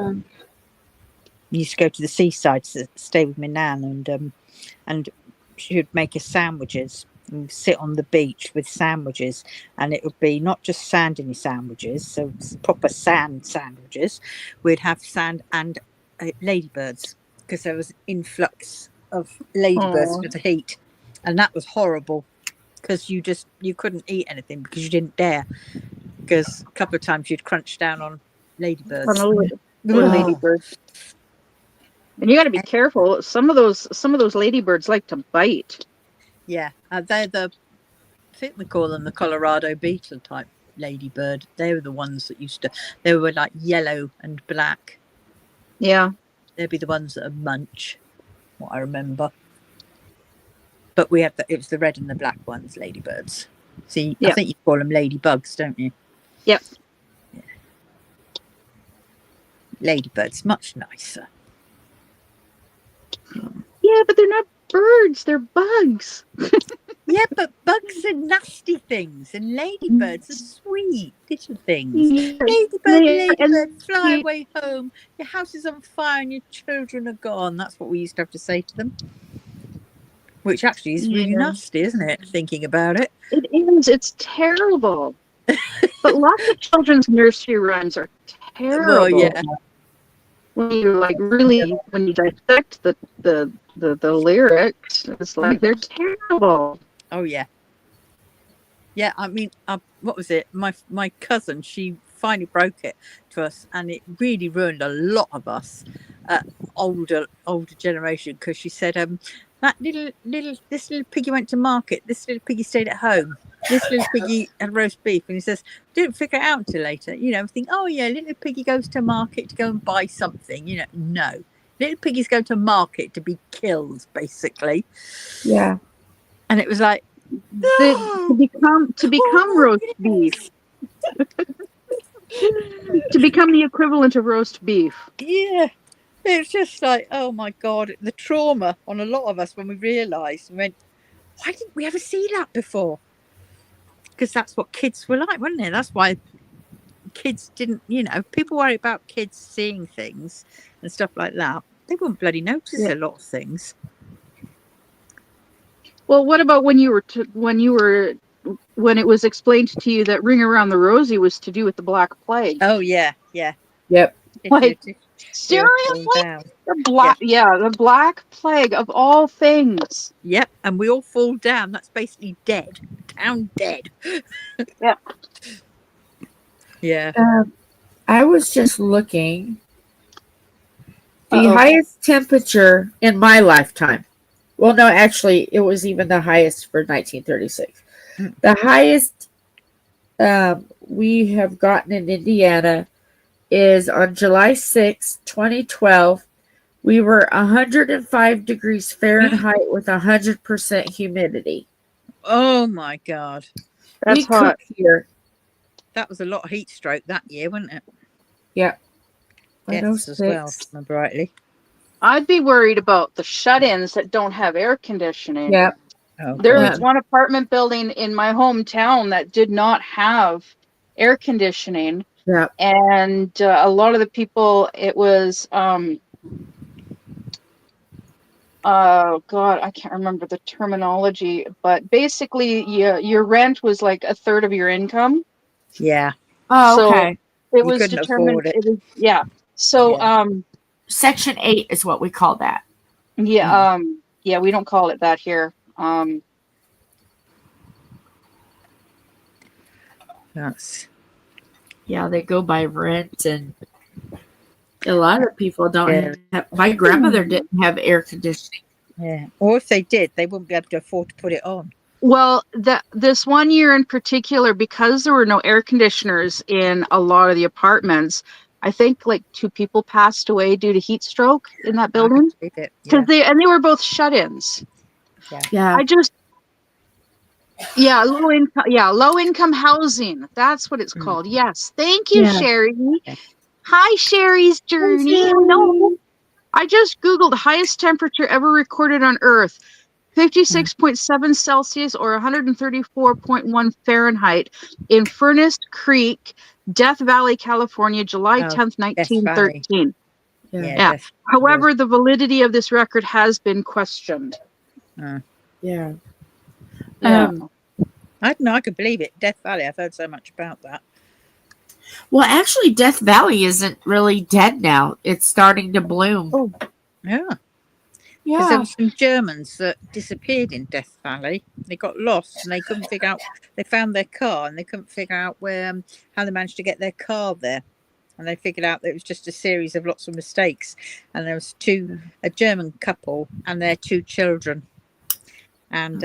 S3: We used to go to the seaside to stay with my nan, and she would make us sandwiches and sit on the beach with sandwiches, and it would be not just sandiny sandwiches, so proper sand sandwiches. We'd have sand and ladybirds, because there was an influx of ladybirds with the heat, and that was horrible, because you couldn't eat anything because you didn't dare, because a couple of times you'd crunch down on ladybirds.
S2: Ladybirds. And you got to be careful. Some of those ladybirds like to bite.
S3: Yeah, they're I think we call them the Colorado beetle type ladybird. They were the ones that they were like yellow and black.
S2: Yeah.
S3: They'd be the ones that are munch, what I remember. But it was the red and the black ones, ladybirds. See, I think you call them ladybugs, don't you?
S2: Yep.
S3: Yeah. Ladybirds, much nicer.
S2: Yeah, but they're not birds, they're bugs.
S3: Yeah, but bugs are nasty things, and ladybirds are sweet little things.
S2: Yeah.
S3: Ladybird, fly away home. Your house is on fire and your children are gone. That's what we used to have to say to them. Which actually is really nasty, isn't it? Thinking about it.
S2: It is. It's terrible. But lots of children's nursery rhymes are terrible.
S3: Well, yeah.
S2: When you dissect the lyrics, it's like they're terrible.
S3: Oh yeah. Yeah, I mean, what was it? My cousin, she finally broke it to us, and it really ruined a lot of us, older generation, because she said, that this little piggy went to market, this little piggy stayed at home, this little piggy had roast beef, and he says, didn't figure it out until later. Think, oh yeah, little piggy goes to market to go and buy something. No, little piggies go to market to be killed, basically.
S1: Yeah.
S3: And it was like,
S2: to become roast beef. To become the equivalent of roast beef.
S3: Yeah. It's just like, oh my God, the trauma on a lot of us when we realised, we went, why didn't we ever see that before? Because that's what kids were like, wasn't it? That's why kids didn't, people worry about kids seeing things and stuff like that. They wouldn't bloody notice a lot of things.
S2: Well, what about when it was explained to you that Ring Around the Rosie was to do with the Black Plague?
S3: Oh yeah, yeah.
S1: Yep.
S2: Like, seriously? The Black Plague of all things.
S3: Yep, and we all fall down. That's basically dead. Down dead.
S2: Yep.
S3: Yeah.
S1: I was just looking. The highest temperature in my lifetime. Well, no, actually, it was even the highest for 1936. The highest we have gotten in Indiana is on July 6, 2012. We were 105 degrees Fahrenheit with 100% humidity.
S3: Oh my God.
S2: That's hot
S1: here.
S3: That was a lot of heat stroke that year, wasn't it?
S1: Yeah.
S3: Deaths as well, if I remember rightly.
S2: I'd be worried about the shut-ins that don't have air conditioning.
S1: Yep.
S3: Oh,
S2: There
S3: God.
S2: was one apartment building in my hometown that did not have air conditioning.
S1: Yep.
S2: And a lot of the people, it was, God, I can't remember the terminology, but basically your rent was like a third of your income.
S3: Yeah.
S1: Oh,
S2: So
S1: okay.
S2: it
S3: You
S2: was
S3: couldn't
S2: determined,
S3: afford it.
S2: it was, yeah. So,
S3: Yeah.
S1: Section 8 is what we call that.
S2: yeah, yeah, we don't call it that here.
S3: That's
S1: Yeah, they go by rent, and a lot of people don't
S3: Yeah.
S1: have. My grandmother didn't have air conditioning.
S3: yeah. Or if they did, they wouldn't be able to afford to put it on.
S2: Well, this one year in particular, because there were no air conditioners in a lot of the apartments, I think like 2 people passed away due to heat stroke in that
S3: I can
S2: building.
S3: believe it.
S2: Because
S3: Yeah.
S2: they were both shut-ins.
S1: Yeah.
S2: I just low income housing. That's what it's
S3: Mm.
S2: called. Yes. Thank you,
S1: Yeah.
S2: Sherry.
S3: Yeah.
S2: Hi, Sherry's journey. Hello.
S1: Sherry.
S2: I just Googled highest temperature ever recorded on Earth. 56.7 Celsius or 134.1 Fahrenheit in Furnace Creek, Death Valley, California, July
S3: Oh,
S2: 10th,
S3: Death Valley.
S2: 1913.
S3: Yeah.
S1: Yeah.
S2: Yeah.
S3: Death
S2: However, the validity of this record has been questioned.
S1: Yeah.
S2: Yeah.
S3: I don't know. I could believe it. Death Valley. I've heard so much about that.
S1: Well, actually, Death Valley isn't really dead now. It's starting to bloom.
S2: Oh,
S3: Yeah. Because there
S1: Yeah.
S3: were some Germans that disappeared in Death Valley. They got lost and they couldn't figure out. They found their car and they couldn't figure out where how they managed to get their car there. And they figured out that it was just a series of lots of mistakes. And there was a German couple and their 2 children. And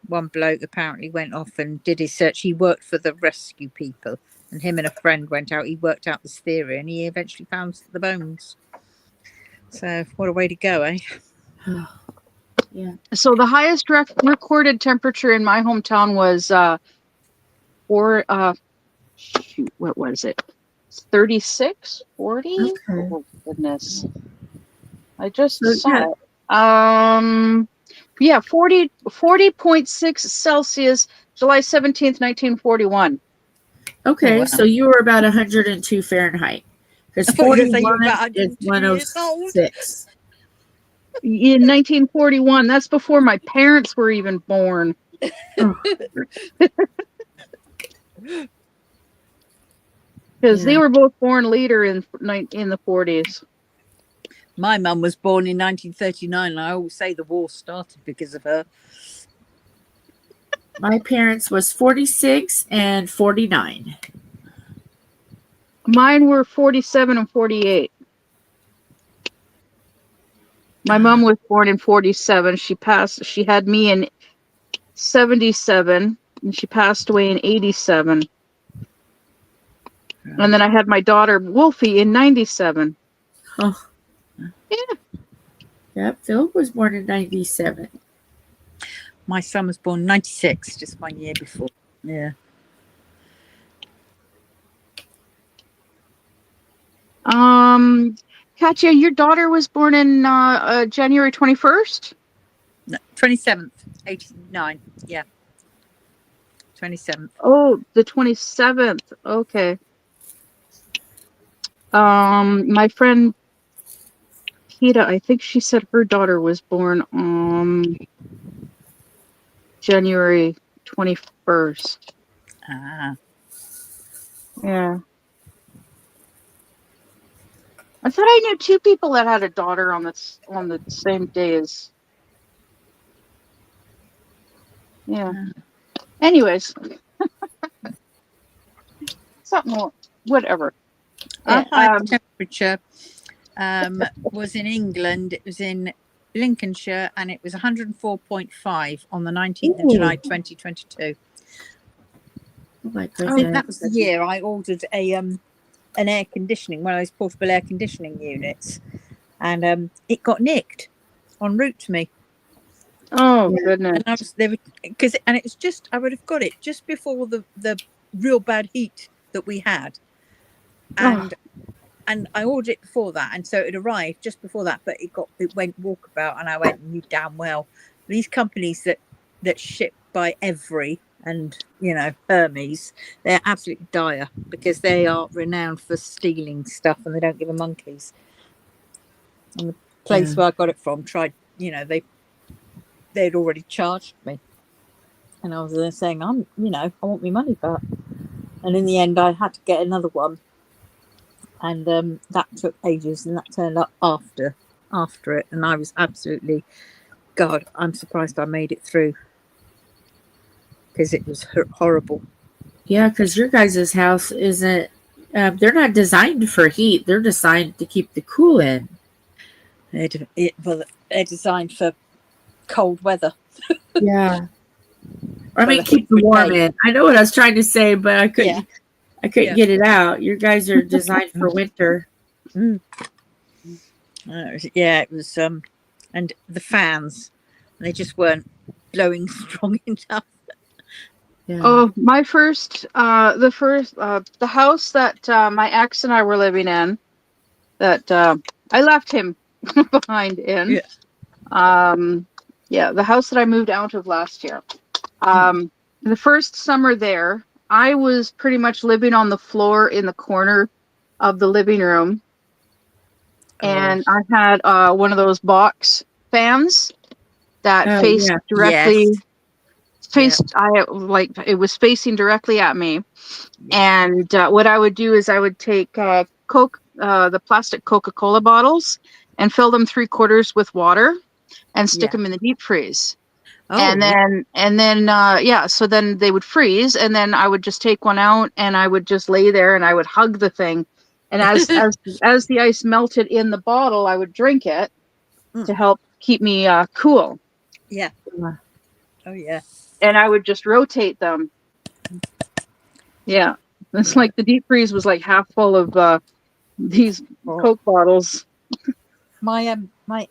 S3: one bloke apparently went off and did his search. He worked for the rescue people, and him and a friend went out. He worked out this theory, and he eventually found the bones. So what a way to go, eh?
S1: Yeah.
S2: so the highest recorded temperature in my hometown was what was it? 36, 40?
S1: Okay.
S2: Oh goodness. I just
S1: So,
S2: saw
S1: yeah.
S2: it. Yeah, 40.6 Celsius, July 17th, 1941.
S1: Okay.
S3: Oh, wow.
S1: So you were about 102 Fahrenheit. Because
S3: I thought you were saying you were
S1: 41
S3: about
S1: is
S3: 102 years old.
S1: 106.
S2: In 1941, that's before my parents were even born. Because they
S1: Yeah.
S2: were both born later in the 40s.
S3: My mum was born in 1939, and I always say the war started because of her.
S1: My parents was 46 and 49.
S2: Mine were 47 and 48. My mom was born in 47. She had me in 77, and she passed away in 87. And then I had my daughter Wolfie in 97.
S1: Oh.
S2: Yeah.
S1: Yep. Philip was born in 97.
S3: My son was born in 96, just 1 year before. Yeah.
S2: Katya, your daughter was born in January 21st?
S3: No, 27th, 89. Yeah. 27th.
S2: Oh, the 27th. Okay. My friend Peta, I think she said her daughter was born on January 21st.
S3: Ah.
S2: Yeah. I thought I knew 2 people that had a daughter on the same day as. Yeah. Anyways, something more, whatever.
S3: Our
S2: Yeah.
S3: highest temperature was in England. It was in Lincolnshire, and it was 104.5 on the 19th of July, 2022.
S1: Oh my
S3: I
S1: goodness.
S3: think that was the year I ordered an air conditioning, one of those portable air conditioning units, and it got nicked en route to me.
S2: Oh goodness.
S3: And I was there because, and it was just, I would have got it just before the real bad heat that we had, and and I ordered it before that, and so it arrived just before that, but it went walkabout, and I went, you damn well, these companies that ship by Every and Hermes, they're absolutely dire because they are renowned for stealing stuff and they don't give a monkeys. And the place where I got it from tried, they'd already charged me, and I was there saying, I want my money back, and in the end I had to get another one. And that took ages, and that turned up after it, and I was absolutely, God, I'm surprised I made it through because it was horrible.
S1: Yeah, because your guys' house isn't. They're not designed for heat. They're designed to keep the cool in.
S3: They're designed for cold weather.
S1: Yeah. I mean, keep the warm in. I know what I was trying to say, but I couldn't. Yeah. I couldn't get it out. Your guys are designed for winter.
S3: It was. And the fans, they just weren't blowing strong enough.
S2: Yeah. Oh, my first, the house that my ex and I were living in, that I left him behind in. Yeah. The house that I moved out of last year. The first summer there, I was pretty much living on the floor in the corner of the living room. And I had one of those box fans that faced directly. Yes. It was facing directly at me. And what I would do is I would take the plastic Coca-Cola bottles and fill them 3/4 with water and stick them in the deep freeze. And then so then they would freeze, and then I would just take one out and I would just lay there and I would hug the thing. And as the ice melted in the bottle, I would drink it to help keep me cool.
S3: Yeah. Oh yeah.
S2: And I would just rotate them. Yeah. It's like the deep freeze was like half full of these Coke bottles.
S3: My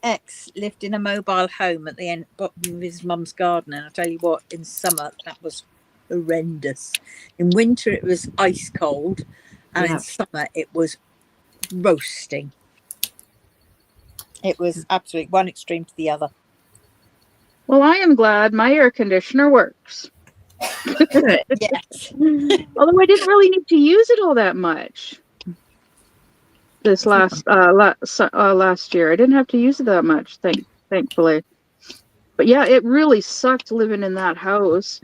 S3: ex lived in a mobile home at the bottom of his mum's garden, and I tell you what, in summer that was horrendous. In winter it was ice cold, and in summer it was roasting. It was absolutely one extreme to the other.
S2: Well, I am glad my air conditioner works.
S3: Yes.
S2: Although I didn't really need to use it all that much. This last year, I didn't have to use it that much, thankfully. But yeah, it really sucked living in that house.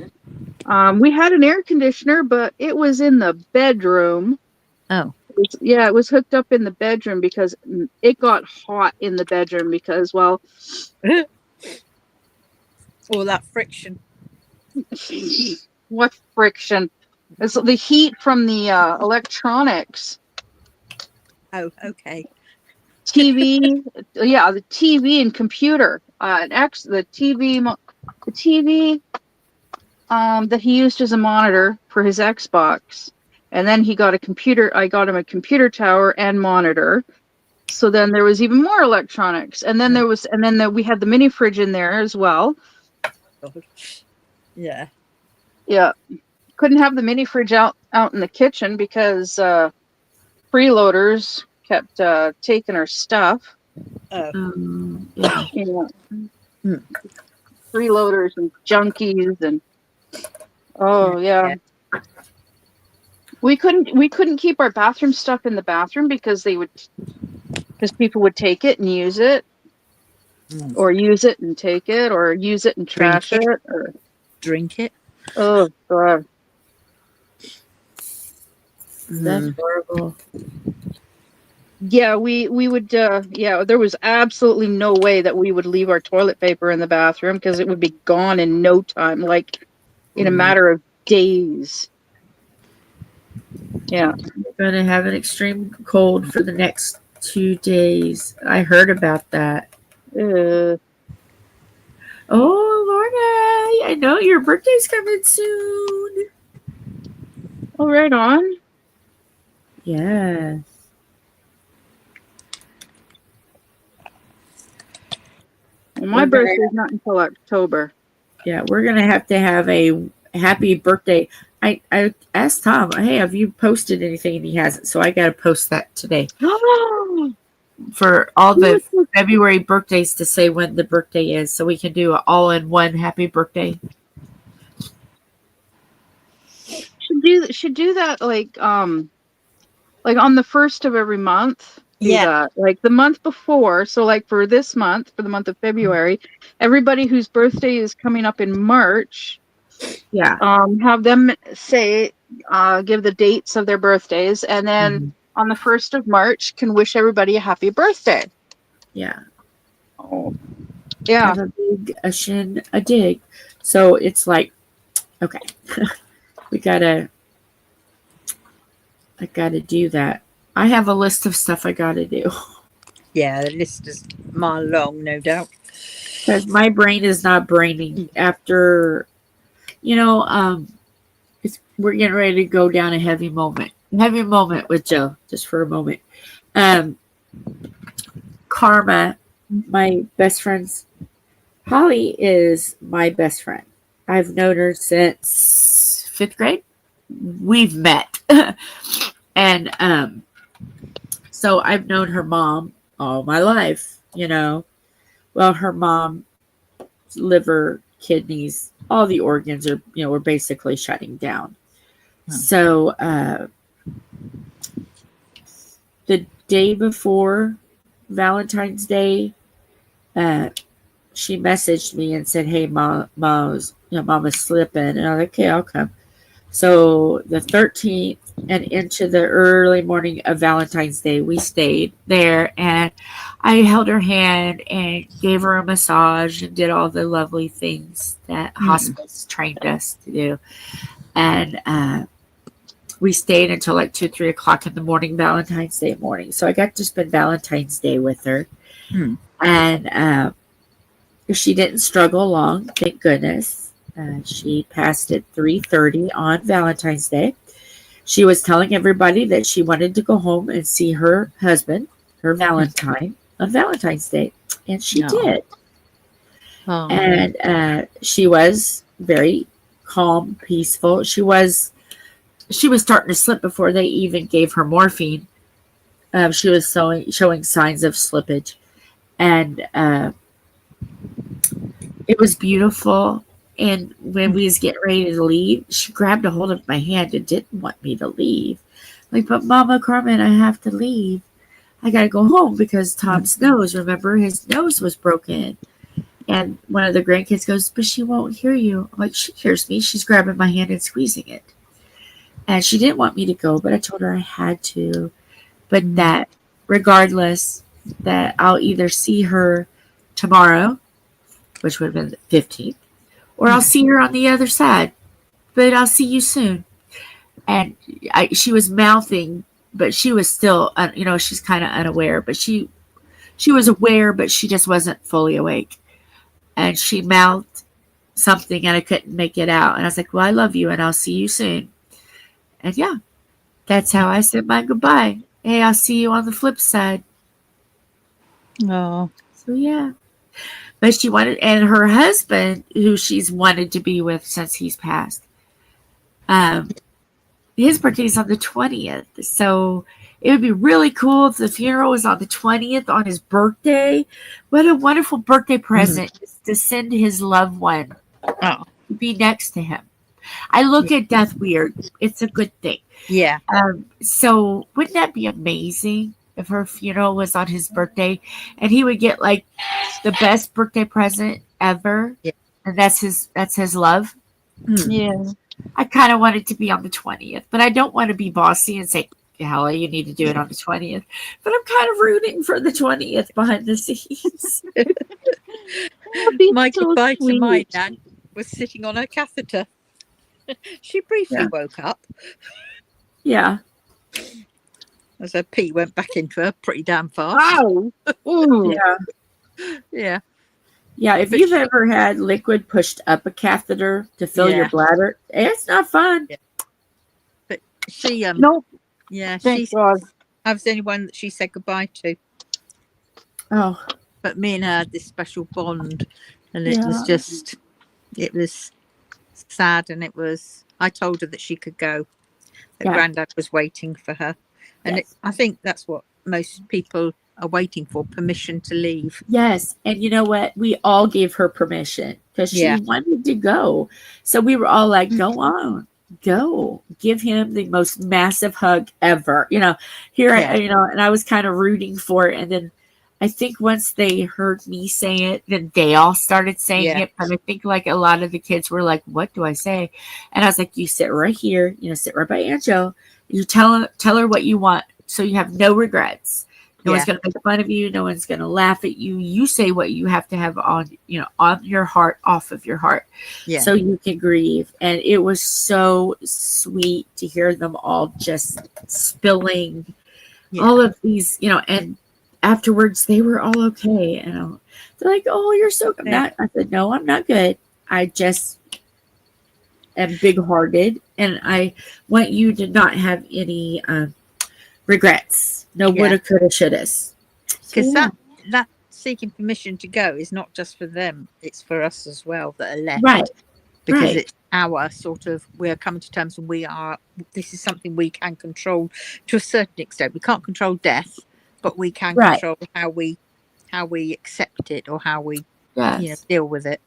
S2: We had an air conditioner, but it was in the bedroom.
S3: Oh.
S2: It was hooked up in the bedroom because it got hot in the bedroom because, well...
S3: all that friction.
S2: What friction? It's the heat from the electronics.
S3: Oh, okay.
S2: TV, the TV and computer. The TV that he used as a monitor for his Xbox, and then he got a computer. I got him a computer tower and monitor. So then there was even more electronics, and then we had the mini fridge in there as well.
S3: Yeah.
S2: Yeah. Couldn't have the mini fridge out in the kitchen because freeloaders kept taking our stuff. Freeloaders and junkies and we couldn't keep our bathroom stuff in the bathroom because people would take it and use it, or use it and take it, or use it and trash it, or
S3: drink it.
S2: Oh God.
S1: That's horrible.
S2: Yeah, we would, there was absolutely no way that we would leave our toilet paper in the bathroom because it would be gone in no time, like in a matter of days. Yeah.
S1: We're going to have an extreme cold for the next 2 days. I heard about that. Oh, Lorna, I know your birthday's coming soon.
S2: Oh, right on.
S1: Yes.
S2: Well, my birthday's not until October.
S1: Yeah, we're going to have a happy birthday. I asked Tom, hey, have you posted anything? And he hasn't. So I got to post that today for all the February birthdays to say when the birthday is, so we can do an all-in-one happy birthday.
S2: Should do that like on the first of every month. Do
S3: Yeah.
S2: that like the month before. So like for this month, for the month of February, everybody whose birthday is coming up in March,
S1: Yeah.
S2: have them say give the dates of their birthdays, and then on the 1st of March can wish everybody a happy birthday.
S1: Yeah.
S2: Oh, yeah.
S1: Have a big a shin a dig. So it's like, okay, I gotta do that. I have a list of stuff I gotta do.
S3: Yeah, the list is mile long, no doubt.
S1: Because my brain is not braining after, we're getting ready to go down a heavy moment with Joe, just for a moment. Karma, my best friend's, Holly is my best friend. I've known her since 5th grade. We've met. And so I've known her mom all my life, Well, her mom, liver, kidneys, all the organs are, were basically shutting down. So the day before Valentine's Day, she messaged me and said, "Hey, Mama's slipping," and I'm like, "Okay, I'll come." So the 13th and into the early morning of Valentine's Day, we stayed there, and I held her hand and gave her a massage and did all the lovely things that hospice trained us to do. And we stayed until like 2, 3 o'clock in the morning, Valentine's Day morning. So I got to spend Valentine's Day with her. And she didn't struggle long, thank goodness. She passed at 3:30 on Valentine's Day. She was telling everybody that she wanted to go home and see her husband, her Valentine, on Valentine's Day. And she did.
S3: Oh.
S1: And she was very calm, peaceful. She was starting to slip before they even gave her morphine. She was showing signs of slippage. And it was beautiful. And when we was getting ready to leave, she grabbed a hold of my hand and didn't want me to leave. Like, but Mama Carmen, I have to leave. I got to go home because Tom's nose, remember, his nose was broken. And one of the grandkids goes, but she won't hear you. I'm like, she hears me. She's grabbing my hand and squeezing it. And she didn't want me to go, but I told her I had to. But that regardless, that I'll either see her tomorrow, which would have been the 15th, or I'll see her on the other side. But I'll see you soon. And she was mouthing, but she was still, she's kind of unaware. But she was aware, but she just wasn't fully awake. And she mouthed something, and I couldn't make it out. And I was like, well, I love you, and I'll see you soon. And yeah, that's how I said my goodbye. Hey, I'll see you on the flip side.
S3: Oh.
S1: So yeah. But she wanted, and her husband, who she's wanted to be with since he's passed, his birthday is on the 20th. So it would be really cool if the funeral was on the 20th on his birthday. What a wonderful birthday present to send his loved one to be next to him. I look at death weird. It's a good thing.
S3: Yeah.
S1: So wouldn't that be amazing if her funeral was on his birthday and he would get like the best birthday present ever?
S3: Yeah.
S1: And that's his love.
S2: Yeah.
S1: I kind of want it to be on the 20th, but I don't want to be bossy and say, Hallie, you need to do it on the 20th. But I'm kind of rooting for the 20th behind the scenes.
S3: My
S2: so
S3: goodbye to
S2: sweet.
S3: my nan was sitting on her catheter. She briefly woke up
S1: Yeah.
S3: as her pee went back into her pretty damn fast.
S2: Wow. Ooh.
S1: Yeah.
S3: Yeah.
S1: Yeah, if you've ever had liquid pushed up a catheter to fill your bladder, it's not fun.
S3: Yeah. But she
S2: Nope.
S3: yeah,
S2: Thank God.
S3: I was the only one that she said goodbye to.
S1: Oh.
S3: But me and her had this special bond, and it was just, it was sad, and it was I told her that she could go, that
S1: Yeah.
S3: Grandad was waiting for her. And
S1: Yes.
S3: I think that's what most people are waiting for, permission to leave.
S1: Yes. And you know what? We all gave her permission because she
S3: Yeah.
S1: wanted to go. So we were all like, go on, go. Give him the most massive hug ever. Here,
S3: Yeah.
S1: and I was kind of rooting for it. And then I think once they heard me say it, then they all started saying
S3: Yeah.
S1: it. But I think like a lot of the kids were like, what do I say? And I was like, you sit right here, sit right by Angel. You tell her what you want. So you have no regrets. No one's going to make fun of you. No one's going to laugh at you. You say what you have to have on your heart, off of your heart,
S3: Yeah.
S1: so you can grieve. And it was so sweet to hear them all just spilling all of these, and afterwards they were all okay. And they're like, oh, you're so good. I said, no, I'm not good. I just am big-hearted, and I want you to not have any regrets. No woulda, coulda, shouldas.
S3: Because that seeking permission to go is not just for them, it's for us as well that are left.
S1: Right.
S3: Because it's our sort of, we're coming to terms and this is something we can control to a certain extent. We can't control death, but we can control how we accept it, or how we deal with it.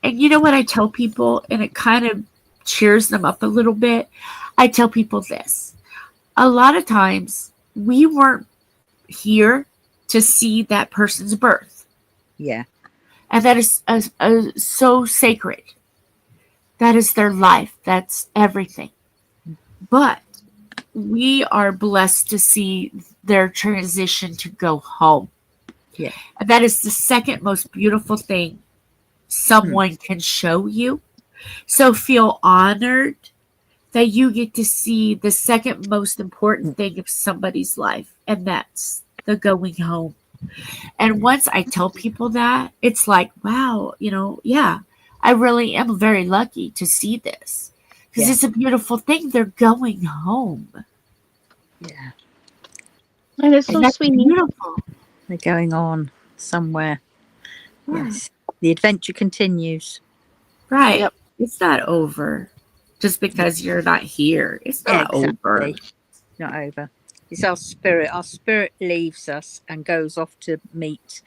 S1: And you know what I tell people, and it kind of cheers them up a little bit? I tell people this. A lot of times we weren't here to see that person's birth.
S3: Yeah.
S1: And that is so sacred. That is their life. That's everything. But we are blessed to see their transition to go home.
S3: Yeah.
S1: And that is the second most beautiful thing someone can show you. So feel honored that you get to see the second most important thing of somebody's life, and that's the going home. And once I tell people that, it's like, wow, I really am very lucky to see this, because it's a beautiful thing. They're going home.
S3: Yeah.
S2: And it's so sweet.
S1: Beautiful.
S3: They're going on somewhere.
S1: Right.
S3: Yes. The adventure continues.
S1: Right.
S2: Yep.
S1: It's not over just because you're not here. It's not over.
S3: Not over. It's our spirit. Our spirit leaves us and goes off to meet.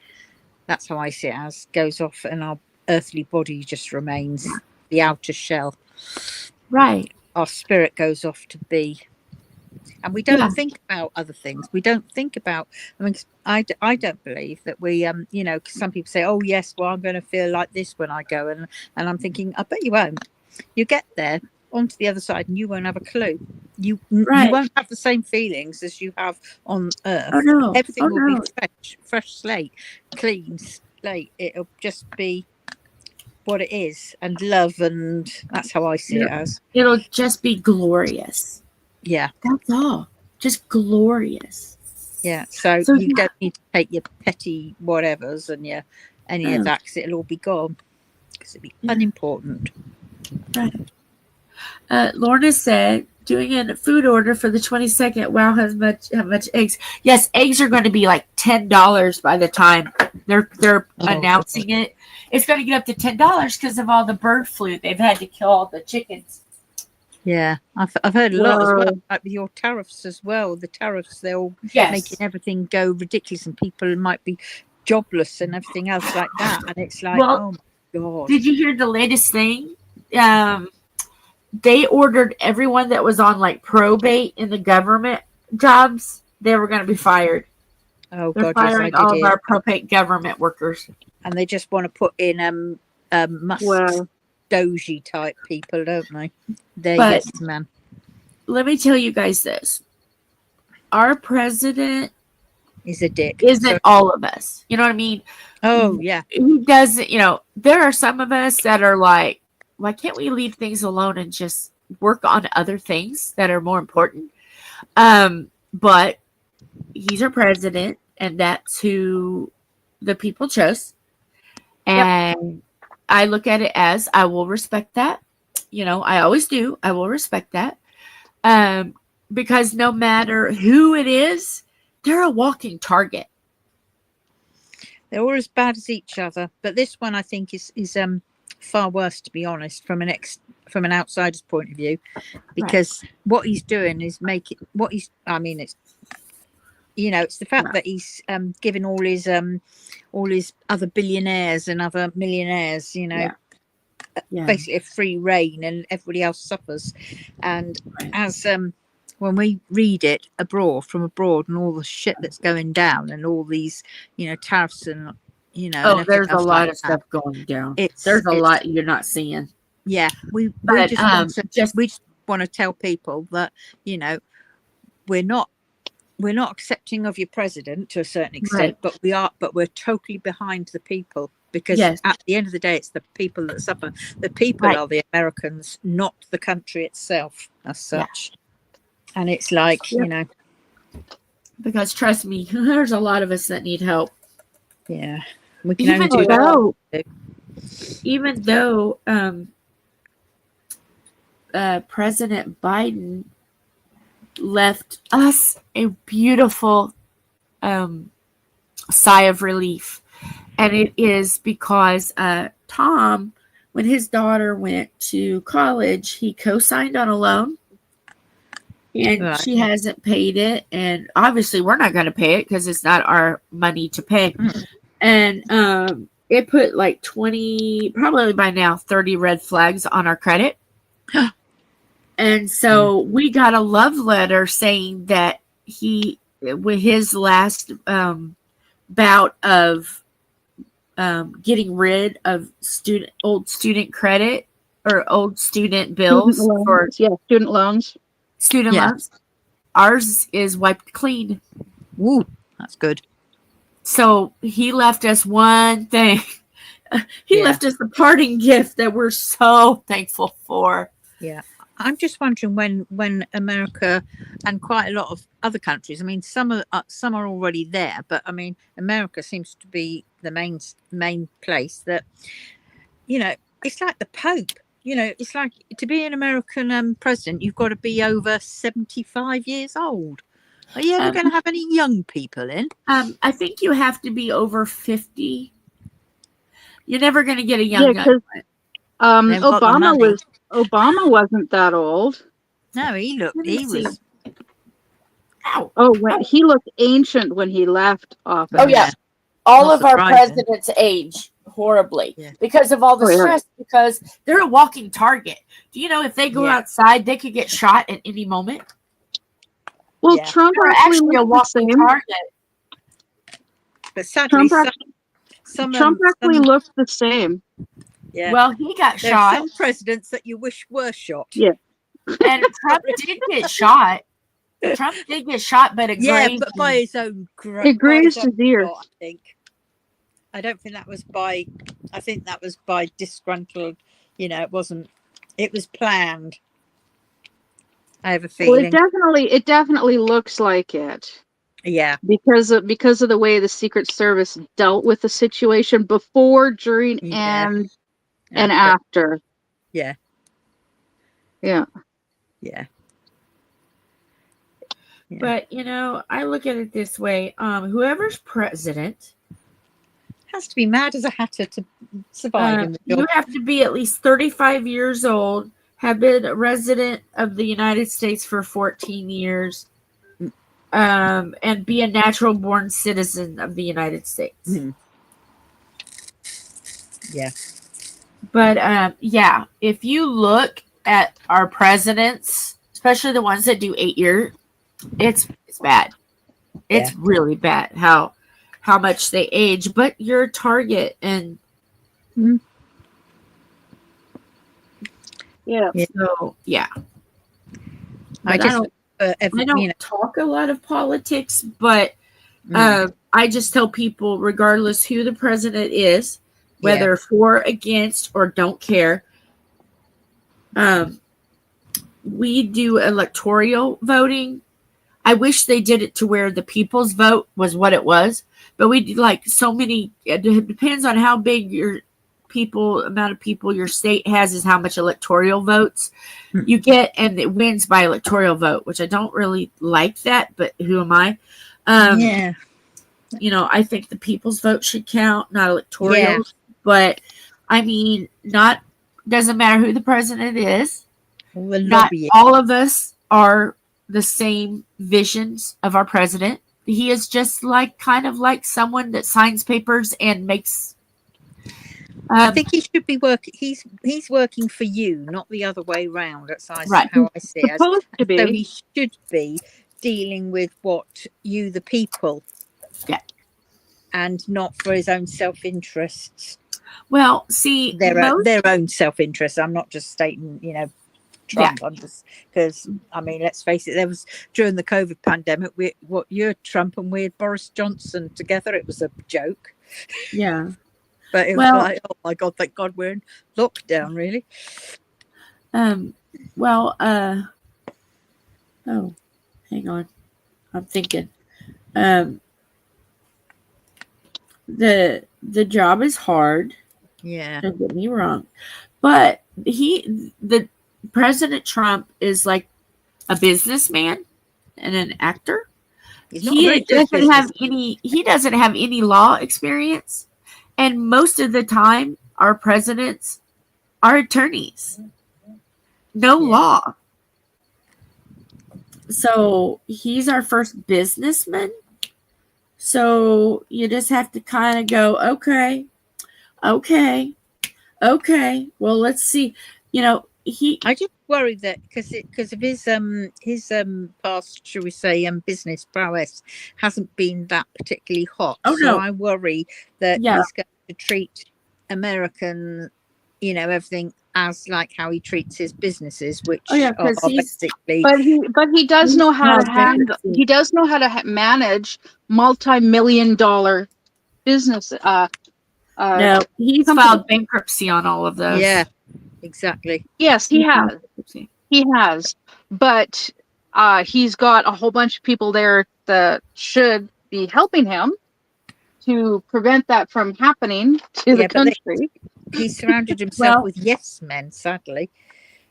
S3: That's how I see it as. Goes off, and our earthly body just remains the outer shell.
S1: Right.
S3: Our spirit goes off to be. And we don't think about other things. We don't think about, I don't believe that we, cause some people say, oh yes, well, I'm going to feel like this when I go. And I'm thinking, I bet you won't. You get there onto the other side and you won't have a clue. You won't have the same feelings as you have on earth.
S1: Oh, no.
S3: Everything will be fresh slate, clean slate. It'll just be what it is, and love. And that's how I see it as.
S1: It'll just be glorious.
S3: Yeah.
S1: That's all. Just glorious.
S3: Yeah. So you don't need to take your petty whatevers and your any of that, because it'll all be gone. Because it'll be unimportant.
S1: Right. Lorna said, doing a food order for the 22nd. Wow, how much eggs? Yes, eggs are going to be like $10 by the time they're announcing it. It's going to get up to $10 because of all the bird flu. They've had to kill all the chickens.
S3: Yeah, I've heard a lot as well, like with your tariffs as well. The tariffs, they're all making everything go ridiculous, and people might be jobless and everything else like that. And it's like, oh my God.
S1: Did you hear the latest thing? They ordered everyone that was on like probate in the government jobs. They were going to be fired.
S3: Oh,
S1: They're
S3: God,
S1: firing
S3: yes, I did
S1: all of our probate government workers.
S3: And they just want to put in Musk doji type people, don't they? They're yes, man.
S1: Let me tell you guys this. Our president
S3: is a dick.
S1: Isn't all of us. You know what I mean?
S3: Oh, yeah.
S1: He doesn't, there are some of us that are like, why can't we leave things alone and just work on other things that are more important? But he's our president, and that's who the people chose. And I look at it as, I will respect that. I always do. I will respect that. Because no matter who it is, they're a walking target.
S3: They're all as bad as each other. But this one, I think, is far worse, to be honest, from an from an outsider's point of view, because what he's doing is making I mean, it's, you know, it's the fact that he's giving all his other billionaires and other millionaires, you know, basically a free reign, and everybody else suffers. And as when we read it from abroad and all the shit that's going down and all these, you know, tariffs and, you know, and
S1: there's a lot
S3: like
S1: of stuff going down.
S3: There's
S1: a lot you're not seeing.
S3: Yeah, we just want to tell people that, you know, we're not accepting of your president to a certain extent, but we're totally behind the people, because at the end of the day, it's the people that suffer. The people are the Americans, not the country itself as such. And it's like, you know,
S1: because trust me, there's a lot of us that need help.
S3: Yeah, we can only do that.
S1: Even though President Biden left us a beautiful sigh of relief, and it is because Tom, when his daughter went to college, he co-signed on a loan, and she hasn't paid it, and obviously we're not going to pay it because it's not our money to pay. And it put like 20, probably by now 30 red flags on our credit. And so we got a love letter saying that he, with his last bout of getting rid of old student credit or old student bills
S2: student loans.
S1: Loans. Ours is wiped clean.
S3: Woo, that's good.
S1: So he left us one thing. He left us a parting gift that we're so thankful for.
S3: Yeah. I'm just wondering when America and quite a lot of other countries, I mean, some are already there, but I mean, America seems to be the main place that, you know, it's like the Pope. You know, it's like, to be an American president, you've got to be over 75 years old. Are you ever going to have any young people in?
S1: I think you have to be over 50. You're never going to get a young guy.
S2: Obama wasn't that old.
S3: No, he was.
S2: He looked ancient when he left office.
S1: Oh yeah, all of our presidents age horribly because of all the stress. Because they're a walking target. Do you know if they go outside, they could get shot at any moment?
S2: Well, Trump
S1: actually a walking target.
S3: But sadly,
S2: Trump actually looked the same.
S3: Yeah.
S1: Well, he got shot.
S3: Some presidents that you wish were shot.
S2: Yeah.
S1: And Trump did get shot. But it grazed.
S3: But by his own.
S2: It grazed his ear.
S3: I think. I don't think that was by. I think that was by disgruntled. You know, it wasn't. It was planned. I have a feeling.
S2: Well, it definitely looks like it.
S3: Yeah.
S2: Because of the way the Secret Service dealt with the situation before, during, and after.
S3: Yeah.
S2: Yeah.
S3: Yeah.
S1: But, you know, I look at it this way. Whoever's president
S3: has to be mad as a hatter to survive in the job.
S1: You have to be at least 35 years old, have been a resident of the United States for 14 years, and be a natural born citizen of the United States.
S3: Mm-hmm. Yeah.
S1: But, if you look at our presidents, especially the ones that do 8 years, it's bad. It's really bad how much they age, but you're a target. And so I don't talk a lot of politics, but I just tell people, regardless who the president is, whether for, against, or don't care, we do electoral voting. I wish they did it to where the people's vote was what it was, but we do like so many. It depends on how big your amount of people your state has is how much electoral votes you get, and it wins by electoral vote, which I don't really like that, but who am I? You know, I think the people's vote should count, not electoral, but I mean, not Doesn't matter who the president is.
S3: All the
S1: Not
S3: lobbying.
S1: all of us are the same visions of our president. He is just like kind of like someone that signs papers and makes.
S3: I think he should be working. He's working for you, not the other way round. That's
S1: Right.
S3: how I see it.
S2: Supposed to
S3: So
S2: be.
S3: he should be dealing with what you, the people,
S1: Yeah.
S3: and not for his own self-interests.
S1: Well, see,
S3: Their own self-interest. I'm not just stating, Trump.
S1: Yeah.
S3: I'm just because I mean, let's face it. There was during the COVID pandemic. You're Trump and we had Boris Johnson together. It was a joke.
S1: Yeah.
S3: But it was like, oh my God, thank God we're in lockdown, really.
S1: Well, oh, hang on. I'm thinking. The job is hard.
S3: Yeah.
S1: Don't get me wrong. But the President Trump is like a businessman and an actor. He doesn't have any law experience. And most of the time, our presidents are attorneys. No law. So he's our first businessman. So you just have to kind of go, okay. Well, let's see.
S3: I just worry that because of his past, shall we say, business prowess hasn't been that particularly hot.
S1: Oh,
S3: so
S1: no.
S3: I worry that he's going to treat American, everything as like how he treats his businesses, which are basically.
S2: But he does know how to handle. He does know how to manage multi-million-dollar business.
S1: No, he's filed bankruptcy on all of those.
S3: Yeah, exactly.
S2: Yes, he has. He has, but he's got a whole bunch of people there that should be helping him to prevent that from happening to the country.
S3: He surrounded himself with yes men, sadly.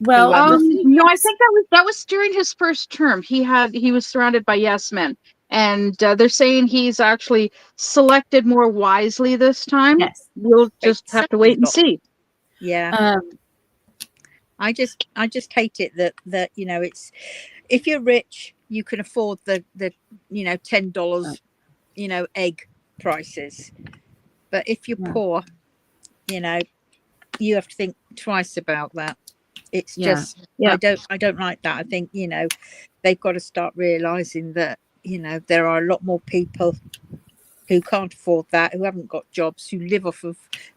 S1: Well,
S2: no, I think that was during his first term. He was surrounded by yes men, and they're saying he's actually selected more wisely this time.
S1: Yes,
S2: we'll just have to wait and see.
S3: Yeah. I just hate it that it's if you're rich you can afford the $10 egg prices, but if you're poor you have to think twice about that. It's just I don't like that. I think they've got to start realizing that there are a lot more people who can't afford that, who haven't got jobs, who live off of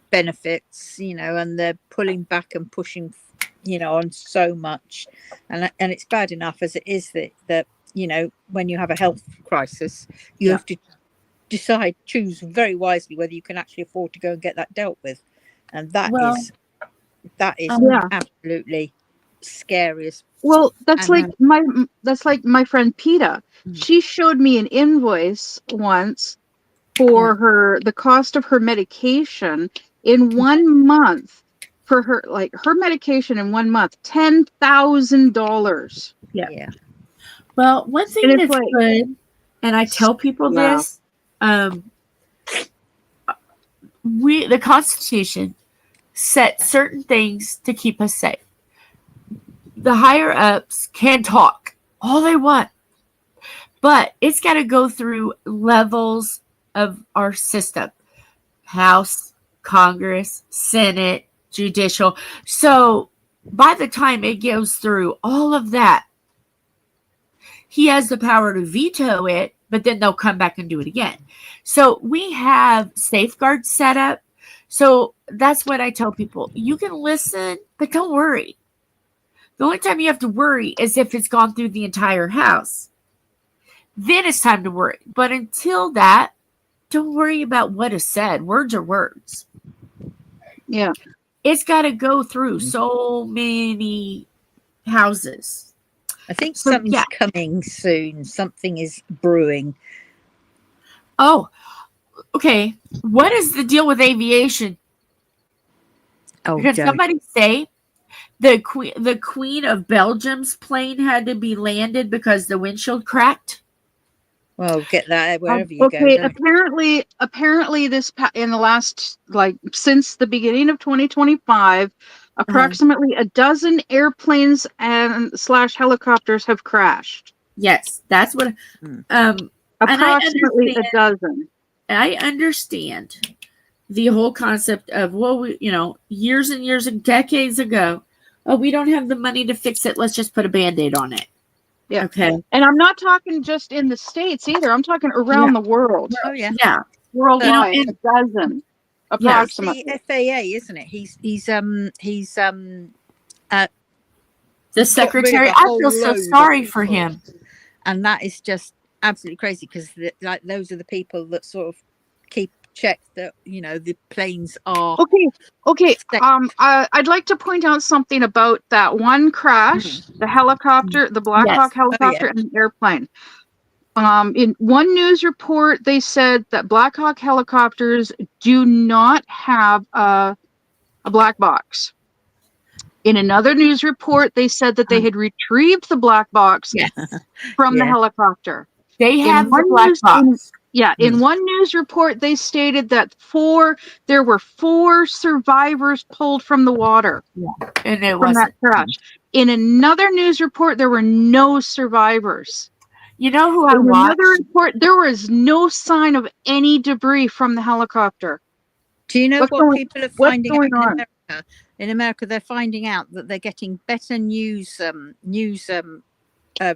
S3: benefits, and they're pulling back and pushing on so much, and it's bad enough as it is that when you have a health crisis you have to choose very wisely whether you can actually afford to go and get that dealt with, and that is absolutely scariest.
S2: Well, that's like my friend Peta. She showed me an invoice once for the cost of her medication in 1 month. For her medication in 1 month, $10,000.
S1: Yeah. Well, one thing that's good, and I tell people this, the Constitution sets certain things to keep us safe. The higher ups can talk all they want, but it's got to go through levels of our system: House, Congress, Senate, Judicial. So by the time it goes through all of that, he has the power to veto it, but then they'll come back and do it again. So we have safeguards set up. So that's what I tell people. You can listen, but don't worry. The only time you have to worry is if it's gone through the entire house. Then it's time to worry. But until that, don't worry about what is said. Words are words.
S2: Yeah.
S1: It's got to go through so many houses.
S3: I think something's coming soon. Something is brewing.
S1: Oh, okay. What is the deal with aviation?
S3: Oh,
S1: did somebody say the Queen of Belgium's plane had to be landed because the windshield cracked?
S3: Well, get that wherever you go.
S2: Okay, apparently this in the last, since the beginning of 2025, approximately a dozen airplanes and / helicopters have crashed.
S1: Yes, that's what.
S3: Mm.
S1: And
S2: Approximately a dozen.
S1: I understand the whole concept of, well, years and years and decades ago, oh, we don't have the money to fix it. Let's just put a Band-Aid on it.
S2: Yeah.
S1: Okay.
S2: And I'm not talking just in the States either. I'm talking around the world.
S3: Oh yeah.
S1: Yeah.
S2: Worldwide,
S1: and-
S2: a dozen. Approximately.
S3: The FAA, isn't it? He's
S1: the secretary, I feel so sorry for him.
S3: And that is just absolutely crazy because like those are the people that sort of keep check that the planes are
S2: Okay.
S3: safe.
S2: I'd like to point out something about that one crash, the helicopter, the Black
S1: Yes.
S2: Hawk helicopter, and the airplane. In one news report, they said that Black Hawk helicopters do not have a black box. In another news report, they said that they had retrieved the black box from the helicopter.
S1: They have the black box.
S2: In one news report, they stated that there were 4 survivors pulled from the water
S1: And it
S2: from that
S1: wasn't.
S2: crash. In another news report, there were no survivors.
S1: You know who I
S2: In
S1: watched?
S2: another report, there was no sign of any debris from the helicopter.
S3: Do you know
S2: What's
S3: what
S2: going-
S3: people are
S2: what's
S3: finding
S2: going
S3: out in
S2: on?
S3: America? In America, they're finding out that they're getting better news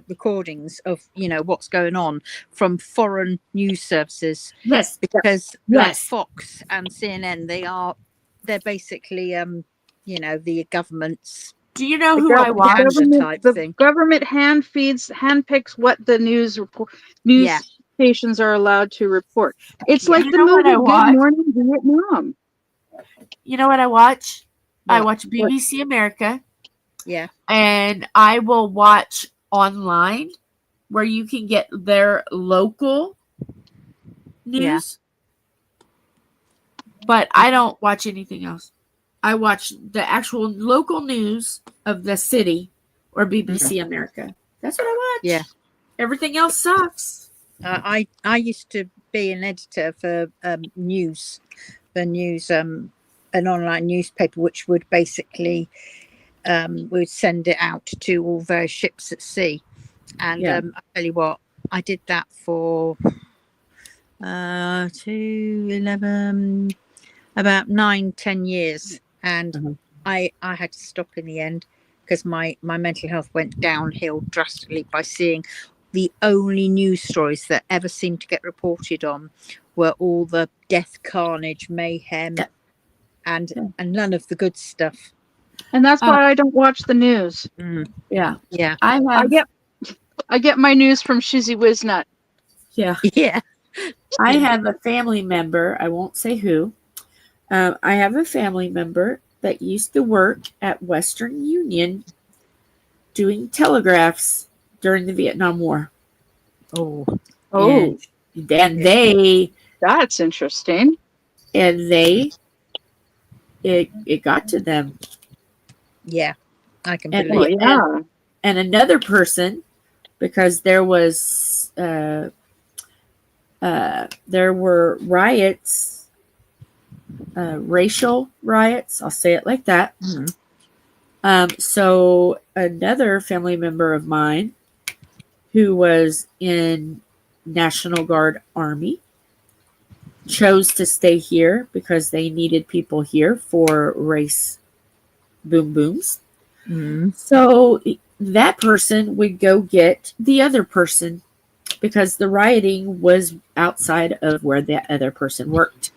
S3: recordings of what's going on from foreign news services.
S1: Yes.
S3: Because like
S1: Yes.
S3: Fox and CNN, they're basically the government's
S1: Do you know who I watched?
S2: The government handpicks what the news stations are allowed to report. It's like
S1: You
S2: the
S1: know what
S2: movie
S1: I
S2: Good
S1: watched?
S2: Morning Vietnam.
S1: You know what I watch? I
S3: What?
S1: watch BBC America,
S3: Yeah.
S1: and I will watch online where you can get their local news. But I don't watch anything else. I watch the actual local news of the city or BBC America. That's what I watch.
S3: Yeah.
S1: Everything else sucks.
S3: I used to be an editor for news, an online newspaper, which would basically we would send it out to all various ships at sea. And I tell you what, I did that for 11, about 9-10 years, and I had to stop in the end because my mental health went downhill drastically by seeing the only news stories that ever seemed to get reported on were all the death, carnage, mayhem, and none of the good stuff.
S2: And that's why I don't watch the news.
S1: Yeah.
S2: I get my news from Shizzy Wiznut.
S1: Yeah.
S3: Yeah.
S1: I have a family member, I won't say who. I have a family member that used to work at Western Union doing telegraphs during the Vietnam War.
S2: Oh.
S1: And
S2: That's interesting.
S1: And it got to them.
S3: Yeah. I can
S1: And
S3: believe it.
S1: And another person, because there were riots, racial riots, I'll say it like that. So another family member of mine who was in National Guard Army chose to stay here because they needed people here for race boom booms. So that person would go get the other person because the rioting was outside of where the other person worked.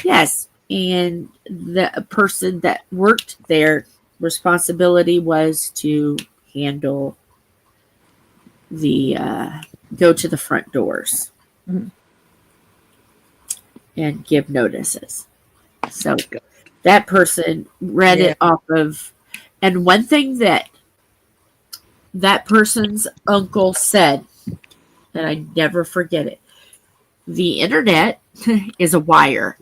S1: Yes. And the person that worked there, responsibility was to handle go to the front doors and give notices. So that person read it off of, and one thing that person's uncle said, and I never forget it, the internet is a wire.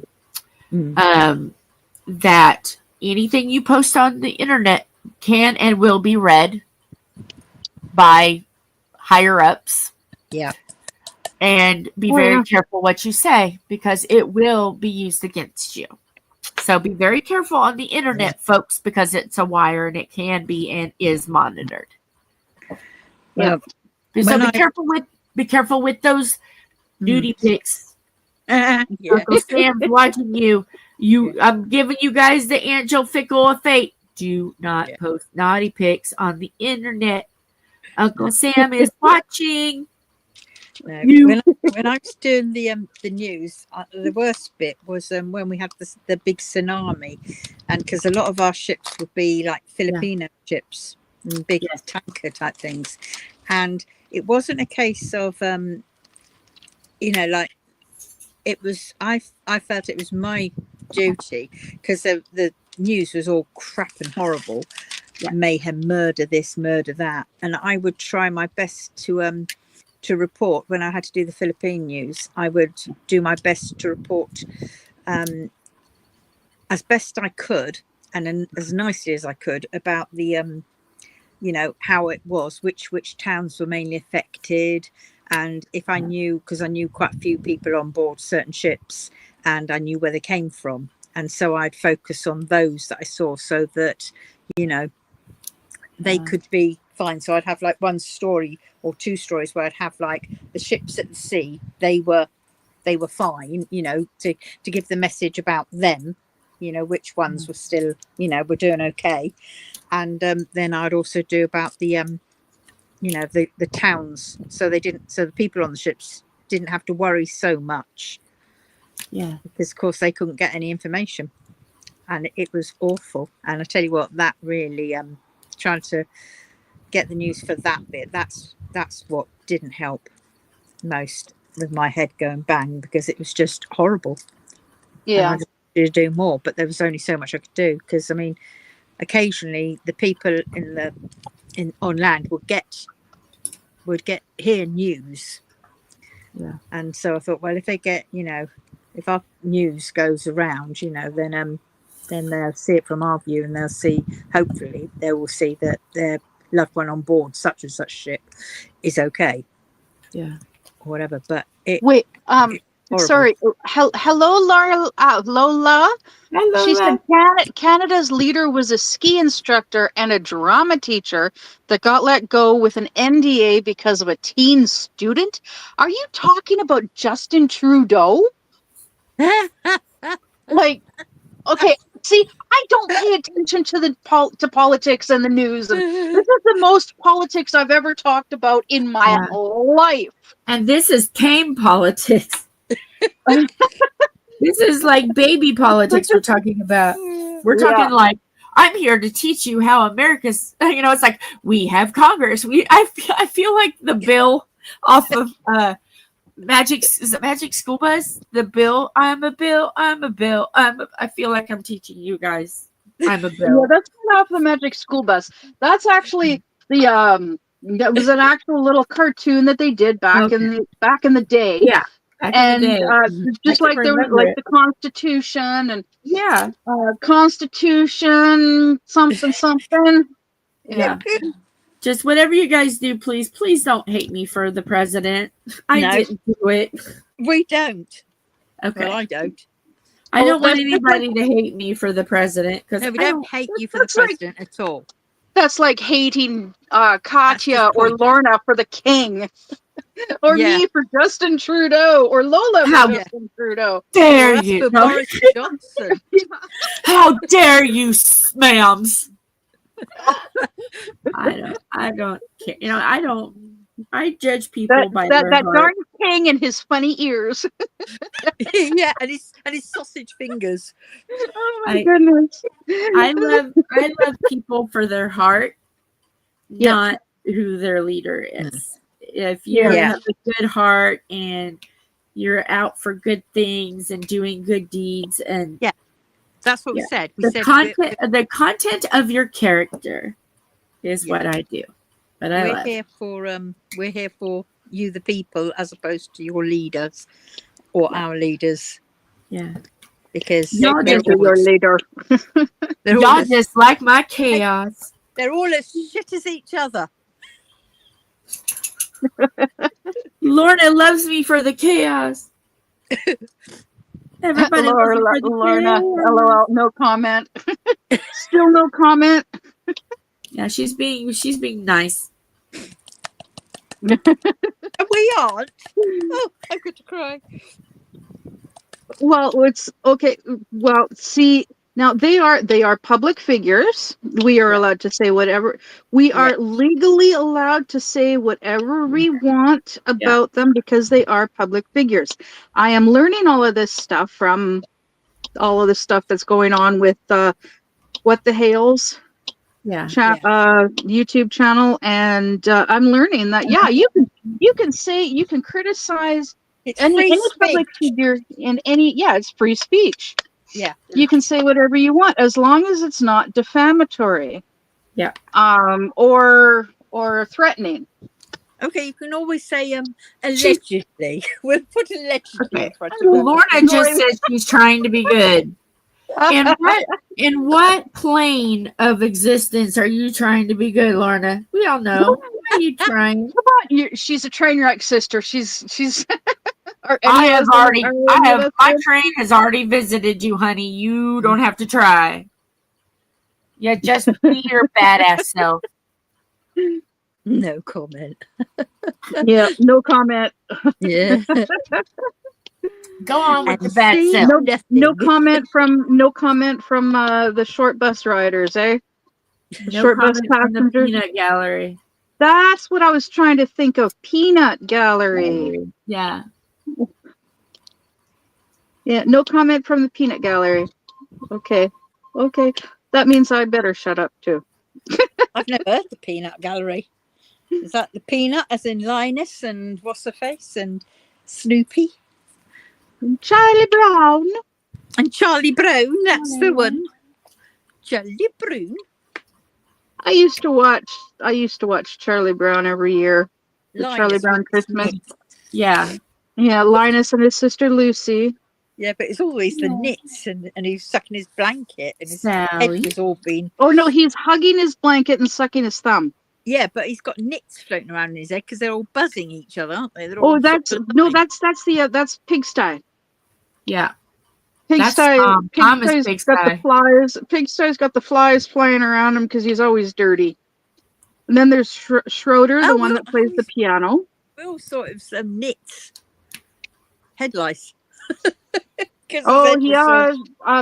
S1: That anything you post on the internet can and will be read by higher ups.
S3: Yeah.
S1: And be very careful what you say because it will be used against you. So be very careful on the internet, folks, because it's a wire and it can be and is monitored.
S3: Well,
S1: So
S3: when
S1: be careful with those nudie pics.
S3: yeah.
S1: Uncle Sam's watching you. I'm giving you guys the Angel Fickle of Fate. Do not post naughty pics on the internet. Uncle Sam is watching.
S3: No. When I was doing the news, the worst bit was when we had the big tsunami, and because a lot of our ships would be like Filipino ships and big tanker type things, and it wasn't a case of like it was. I felt it was my duty because the news was all crap and horrible, mayhem, murder, this, murder, that, and I would try my best to report. When I had to do the Philippine news, I would do my best to report as best I could and as nicely as I could about the how it was, which towns were mainly affected, and if I knew, because I knew quite a few people on board certain ships and I knew where they came from, and so I'd focus on those that I saw so that they could be fine. So I'd have like one story or two stories where I'd have like the ships at the sea, they were fine, to give the message about them, which ones were still, were doing okay. And then I'd also do about the the towns, so the people on the ships didn't have to worry so much, because of course they couldn't get any information, and it was awful. And I tell you what, that really trying to get the news for that bit, that's what didn't help most, with my head going bang, because it was just horrible. And I just wanted to do more, but there was only so much I could do, because I mean, occasionally the people on land would get hear news, and so I thought, well, if they get, if our news goes around, then they'll see it from our view, and hopefully they will see that their loved one on board such and such ship is okay, or whatever. But
S2: sorry, hello, Laura, Lola.
S1: Hello,
S2: she said Canada's leader was a ski instructor and a drama teacher that got let go with an NDA because of a teen student. Are you talking about Justin Trudeau? Like, okay, see, I don't pay attention to to politics and the news, and this is the most politics I've ever talked about in my life.
S1: And this is tame politics. This is like baby politics we're talking about. We're talking like, I'm here to teach you how America's, it's like, we have Congress. I feel like the bill off of Magic School Bus? The bill, I'm a bill, I feel like I'm teaching you guys. I'm a bill.
S2: Yeah, that's not off the Magic School Bus. That's actually that was an actual little cartoon that they did back in the day.
S1: Yeah.
S2: And just like there was like the Constitution and Constitution something.
S1: Yeah. Just whatever you guys do, please don't hate me for the president. I didn't do it.
S3: We don't.
S1: Okay.
S3: Well, I don't.
S1: I don't want anybody to hate me for the president, because
S3: we don't hate you for the president at all.
S2: That's like hating Katya or Lorna for the king. Or me for Justin Trudeau, or Lola for Justin Trudeau.
S1: Dare you,
S3: Boris Johnson?
S1: How dare you, ma'ams? I don't care. I judge people by their
S2: that
S1: heart.
S2: darn king and his funny ears.
S3: Yeah, and his sausage fingers.
S2: Oh my goodness!
S1: I love people for their heart, not who their leader is. If you have a good heart and you're out for good things and doing good deeds, and
S3: that's what we said.
S1: The content of your character is what I do. But we're
S3: here for you, the people, as opposed to your leaders or our leaders.
S1: Yeah,
S3: because
S2: y'all just your leader.
S1: Y'all just like my chaos.
S3: They're all as shit as each other.
S1: Lorna loves me for the chaos. Everybody was for the
S2: Lorna,
S1: kill.
S2: LOL, no comment. Still no comment.
S1: Yeah, she's being nice.
S3: We aren't. Oh, I'm going to cry.
S2: Well, it's okay. Well, see, now they are public figures. We are allowed to say whatever. We are legally allowed to say whatever we want about them because they are public figures. I am learning all of this stuff from all of the stuff that's going on with What the Hales YouTube channel, and I'm learning that you can criticize any public figure in any it's free speech.
S3: Yeah.
S2: You can say whatever you want as long as it's not defamatory.
S1: Yeah.
S2: Or threatening.
S3: Okay, you can always say allegedly. We'll put allegedly in front of it.
S1: Lorna just said she's trying to be good. In what plane of existence are you trying to be good, Lorna? We all know. Why are you trying?
S2: Come on, she's a Trainwreck sister. She's.
S1: My train has already visited you, honey. You don't have to try. Yeah, just be your badass self.
S3: No comment.
S2: Yeah, no comment.
S3: Yeah.
S1: Go on with the bad self.
S2: No comment from the short bus riders, eh?
S1: Short bus passengers. The peanut gallery.
S2: That's what I was trying to think of. Peanut gallery.
S1: Yeah.
S2: Yeah, no comment from the peanut gallery. Okay. That means I better shut up too.
S3: I've never heard the peanut gallery. Is that the peanut as in Linus and what's her face and Snoopy?
S2: And Charlie Brown.
S3: And Charlie Brown, that's the one. Charlie Brown.
S2: I used to watch Charlie Brown every year. The
S3: Linus
S2: Charlie Brown Christmas.
S1: Yeah.
S2: Yeah, Linus and his sister Lucy.
S3: Yeah, but it's always the knits and he's sucking his blanket and his
S1: Sally.
S3: head was all been.
S2: Oh no, he's hugging his blanket and sucking his thumb.
S3: Yeah, but he's got knits floating around in his head because they're all buzzing each other, aren't they?
S2: That's Pigsty.
S1: Yeah.
S2: Pigsty's got the flies. Pigsty's got the flies flying around him because he's always dirty. And then there's Schroeder, the one that plays the piano.
S3: We all sort of some knits. Head lice.
S2: Oh yeah,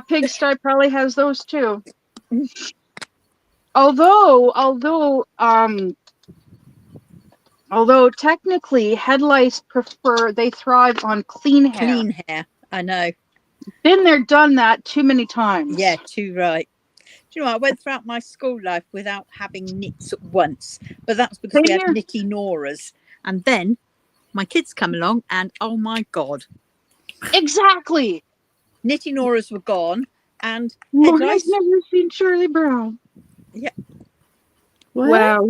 S2: Pigsty probably has those too. Although technically head lice they thrive on clean hair.
S3: Clean hair, I know.
S2: Been there, done that too many times.
S3: Yeah, too right. Do you know what? I went throughout my school life without having knits once, but that's because we had Nicky Nora's, and then my kids come along, and oh my god,
S2: exactly.
S3: Nitty Nora's were gone, and
S2: Lorna's never seen Charlie Brown.
S3: Yeah.
S2: What? Wow,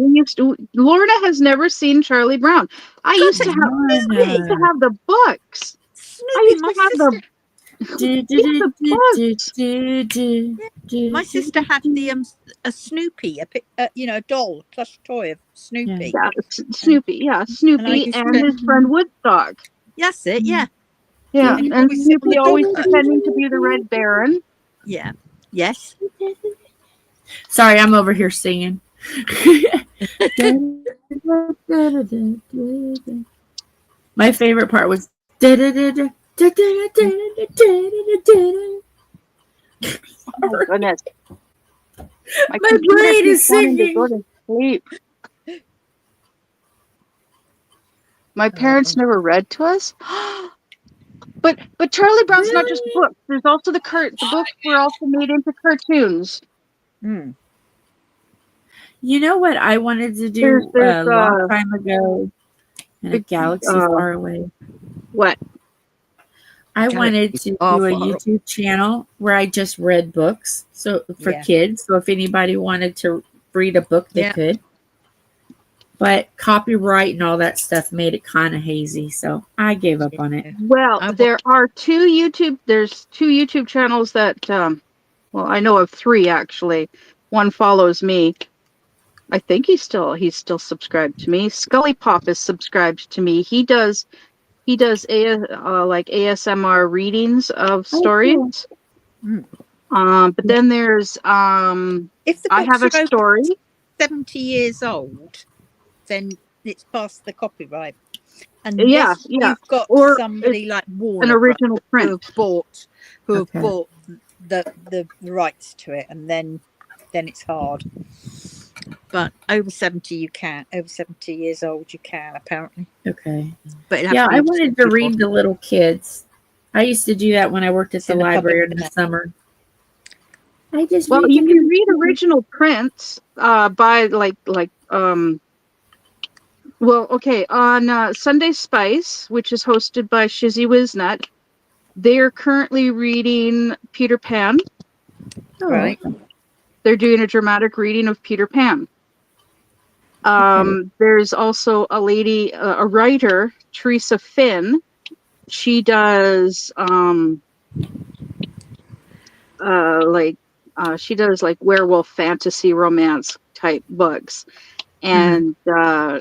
S2: Lorna has never seen Charlie Brown. I used to have the books.
S3: Snoopy, I used to have the my sister had the a Snoopy, a doll, plush toy of Snoopy.
S2: Yeah, Snoopy, Snoopy and his friend Woodstock.
S3: That's it, yeah.
S2: Yeah, and Snoopy always pretending to be the Red Baron.
S3: Yeah. Yes.
S1: Sorry, I'm over here singing. My favorite part was oh
S2: my goodness.
S1: My brain is singing.
S2: Go to sleep. My parents never read to us. But Charlie Brown's not just books. There's also the books were also made into cartoons.
S3: Mm.
S1: You know what I wanted to do a long time ago in a galaxy far away?
S2: What?
S1: I wanted to do a YouTube channel where I just read books for kids. So if anybody wanted to read a book, they could. But copyright and all that stuff made it kind of hazy, so I gave up on it.
S2: Well, there's two YouTube channels that, I know of 3 actually. One follows me. I think he's still subscribed to me. Scully Pop is subscribed to me. He does He does like ASMR readings of
S1: Oh,
S2: stories.
S3: Mm.
S2: But then there's
S3: If the
S2: I
S3: books
S2: have a
S3: are over
S2: story.
S3: 70 years old, then it's past the copyright.
S2: Yeah,
S3: Unless
S2: yeah.
S3: you've got
S2: Or
S3: somebody like
S2: an
S3: Warner Brothers
S2: original
S3: who
S2: print.
S3: have bought
S1: Okay.
S3: the rights to it, and then it's hard. But over 70 you can. Over 70 years old you can, apparently.
S1: Okay.
S3: But it'll have
S1: Yeah,
S3: to be
S1: I wanted to
S3: before.
S1: read the little kids. I used to do that when I worked at
S3: It's
S1: the
S3: in the public
S1: library in the
S3: domain.
S1: summer. I just
S2: Well,
S1: read
S2: you
S1: them
S2: can
S1: in
S2: read
S1: the
S2: original prints by well, okay, on Sunday Spice, which is hosted by Shizzy Wisnut. They're currently reading Peter Pan.
S3: Right.
S2: They're doing a dramatic reading of Peter Pan. There's also a lady, a writer, Teresa Finn. She does she does like werewolf fantasy romance type books, and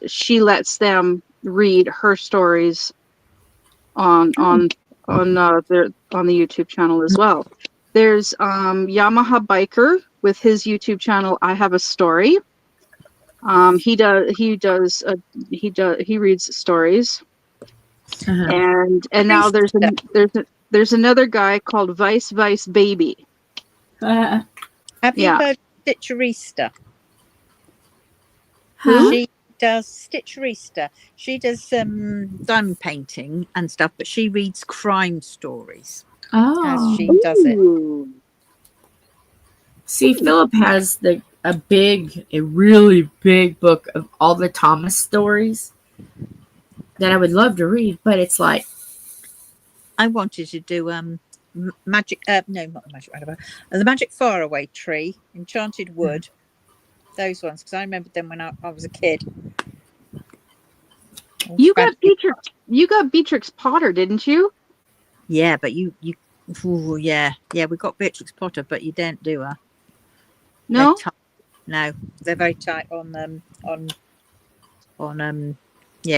S2: she lets them read her stories on the YouTube channel as well. There's Yamaha Biker with his YouTube channel. I Have a Story. He reads stories, and now there's another guy called Vice Baby.
S3: Have you
S2: Yeah.
S3: heard Stitcherista?
S2: Who?
S3: She does Stitcherista. She does diamond painting and stuff, but she reads crime stories as
S1: Oh.
S3: she does it.
S2: Ooh.
S1: See, Philip has a really big book of all the Thomas stories that I would love to read, but it's like
S3: I wanted to do magic. No, not the magic. The Magic Faraway Tree, Enchanted Wood. Those ones, because I remembered them when I was a kid.
S2: You got Beatrix Potter, didn't you?
S3: Yeah, but you yeah, we got Beatrix Potter, but you didn't do her.
S2: No.
S3: No, they're very tight on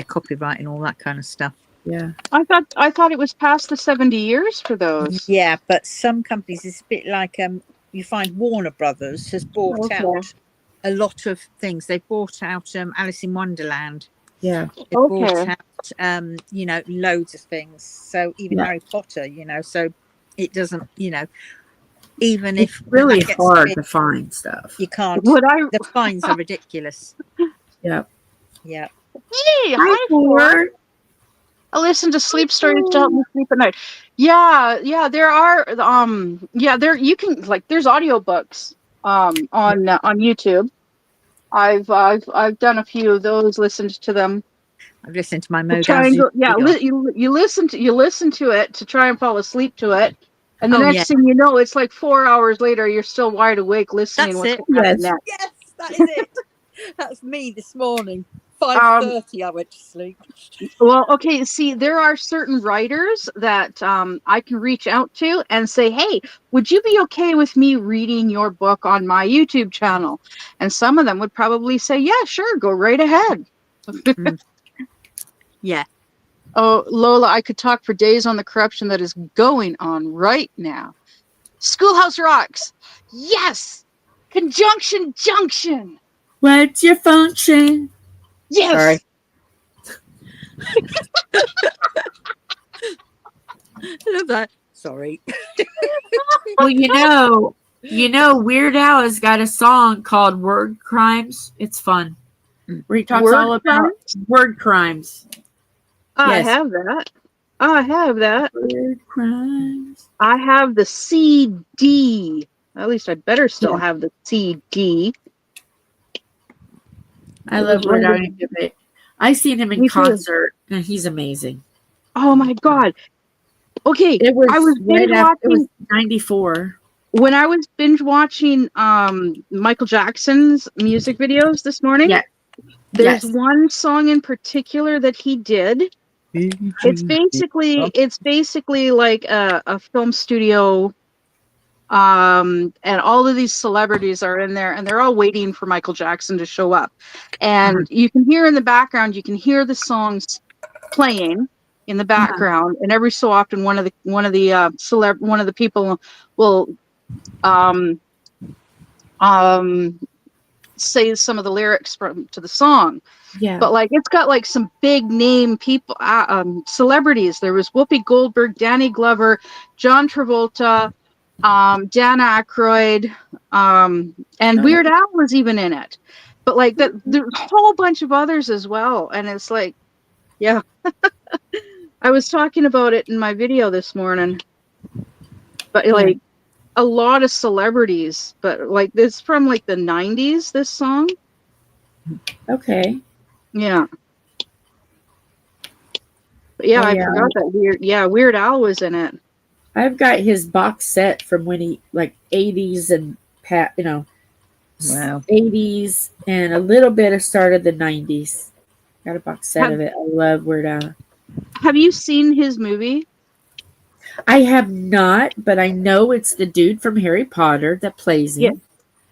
S3: copyright and all that kind of stuff.
S1: yeah.
S2: I thought it was past the 70 years for those.
S3: Yeah, but some companies, it's a bit like you find Warner Brothers has bought out a lot of things. They bought out Alice in Wonderland.
S1: Yeah.
S3: They bought out loads of things. So even Harry Potter, so it doesn't, even
S1: It's
S3: if
S1: really
S3: that gets
S1: hard to find stuff.
S3: you can't.
S2: Would I?
S3: The fines are ridiculous.
S1: Yeah.
S3: Yeah.
S2: Hey,
S1: Hi, Ford.
S2: I listen to sleep stories to help me sleep at night. Yeah, there are you can there's audiobooks on YouTube. I've done a few of those, listened to them.
S3: I've listened to my
S2: Try and
S3: Modazu.
S2: you listen to it to try and fall asleep to it. And the
S3: Oh,
S2: next
S3: yeah.
S2: thing you know, it's like 4 hours later, you're still wide awake listening.
S3: That's
S2: What's going to happen
S1: Yes.
S2: next.
S3: Yes, that is it. That's me this morning. 5:30 I went to sleep.
S2: Well, okay, see, there are certain writers that I can reach out to and say, hey, would you be okay with me reading your book on my YouTube channel? And some of them would probably say, yeah, sure, go right ahead.
S3: Yeah.
S2: Oh, Lola, I could talk for days on the corruption that is going on right now. Schoolhouse Rocks. Yes. Conjunction Junction.
S1: What's your function?
S2: Yes.
S1: Sorry.
S3: I love that. Sorry.
S1: Well, Weird Al has got a song called Word Crimes. It's fun. Where he talks all about word crimes.
S2: I
S1: Yes.
S2: have that.
S1: Word crimes.
S2: I have the CD. At least I better still have the CD.
S1: I love Weird Al. I've seen him in concert, and he's amazing.
S2: Oh my God. Okay,
S1: It was
S2: binge watching.
S1: It was 94.
S2: When I was binge watching Michael Jackson's music videos this morning, there's one song in particular that he did. It's basically like a film studio, and all of these celebrities are in there, and they're all waiting for Michael Jackson to show up. And you can hear in the background, you can hear the songs playing. in the background, and every so often one of the people will say some of the lyrics to the song.
S1: Yeah.
S2: But like it's got like some big name people, celebrities. There was Whoopi Goldberg, Danny Glover, John Travolta, Dan Aykroyd, and Weird Al was even in it. But like that, there's a whole bunch of others as well. And it's like, yeah, I was talking about it in my video this morning. But like a lot of celebrities, but like this from like the 90s, this song.
S1: Okay.
S2: Yeah. But yeah, I forgot that Weird Al was in it.
S1: I've got his box set from when he like 80s and
S3: Wow.
S1: 80s and a little bit of start of the 90s. Got a box set of it. I love Weird Al.
S2: Have you seen his movie?
S1: I have not, but I know it's the dude from Harry Potter that plays him.
S2: Yeah.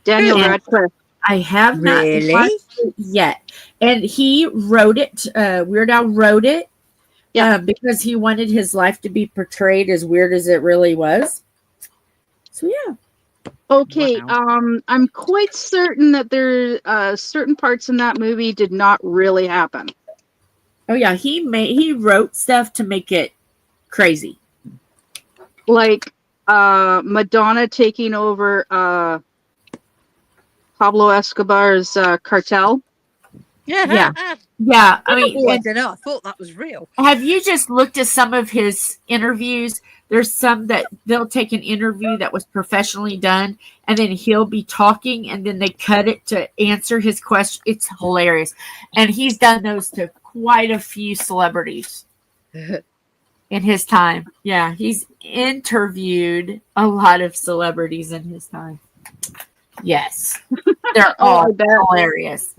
S2: Daniel Radcliffe.
S1: I have not watched it yet. And he wrote it. Weird Al wrote it because he wanted his life to be portrayed as weird as it really was. So, yeah.
S2: Okay, I'm quite certain that there certain parts in that movie did not really happen.
S1: Oh yeah, he wrote stuff to make it crazy.
S2: Like Madonna taking over Pablo Escobar's cartel.
S1: Yeah. I mean,
S3: I don't know. I thought that was real.
S1: Have you just looked at some of his interviews? There's some that they'll take an interview that was professionally done, and then he'll be talking, and then they cut it to answer his question. It's hilarious, and he's done those to quite a few celebrities in his time. Yeah, he's interviewed a lot of celebrities in his time. Yes, they're all hilarious.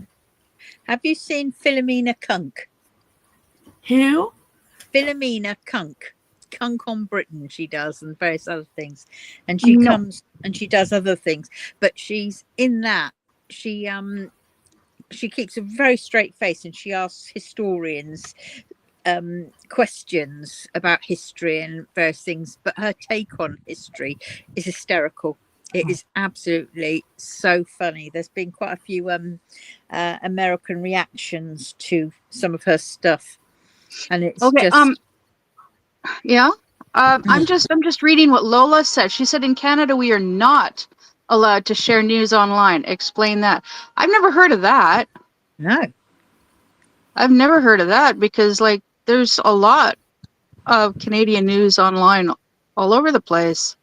S3: Have you seen Philomena Kunk?
S1: Who?
S3: Philomena Kunk. Kunk on Britain, she does, and various other things. And she comes and she does other things. But she's in that. She keeps a very straight face, and she asks historians questions about history and various things. But her take on history is hysterical. It is absolutely so funny. There's been quite a few American reactions to some of her stuff, and it's just
S2: I'm just reading what Lola said. She said in Canada we are not allowed to share news online. Explain that. I've never heard of that.
S3: No,
S2: I've never heard of that because like there's a lot of Canadian news online all over the place.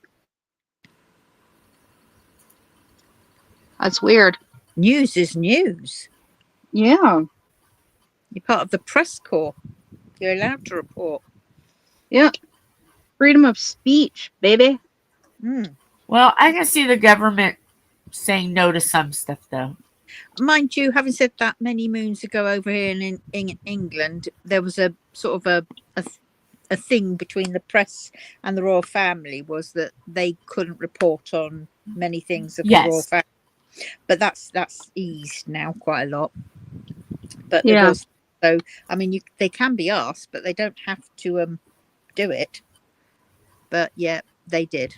S2: That's weird.
S3: News is news.
S2: Yeah.
S3: You're part of the press corps. You're allowed to report.
S2: Yeah. Freedom of speech, baby.
S1: Well, I can see the government saying no to some stuff, though.
S3: Mind you, having said that, many moons ago over here in England, there was a sort of a thing between the press and the royal family was that they couldn't report on many things of the royal family. But that's eased now quite a lot. But there was, so I mean, they can be asked, but they don't have to do it. But yeah, they did.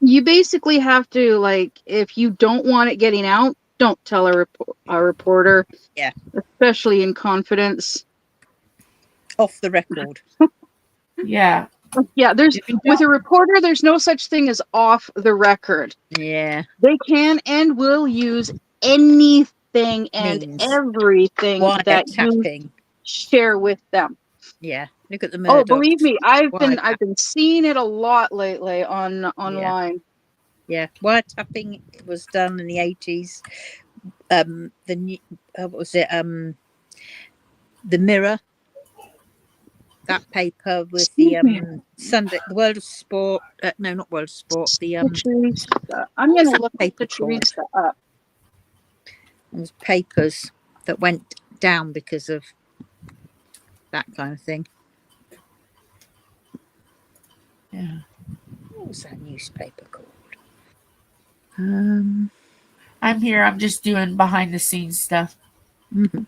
S2: You basically have to, like, if you don't want it getting out, don't tell a reporter.
S3: Yeah.
S2: Especially in confidence.
S3: Off the record.
S1: Yeah.
S2: Yeah, with a reporter, there's no such thing as off the record.
S3: Yeah.
S2: They can and will use anything and everything that you share with them.
S3: Yeah. Look at the Murdochs.
S2: Oh, believe me, I've been seeing it a lot lately online.
S3: Yeah. Wiretapping was done in the 80s. What was it? The Mirror. That paper with the Sunday, the World of Sport. No, not World of Sport. The
S2: I'm going to look the Teresa up.
S3: It was papers that went down because of that kind of thing. Yeah. What was that newspaper called?
S1: I'm here. I'm just doing behind the scenes stuff.
S3: Mm-hmm.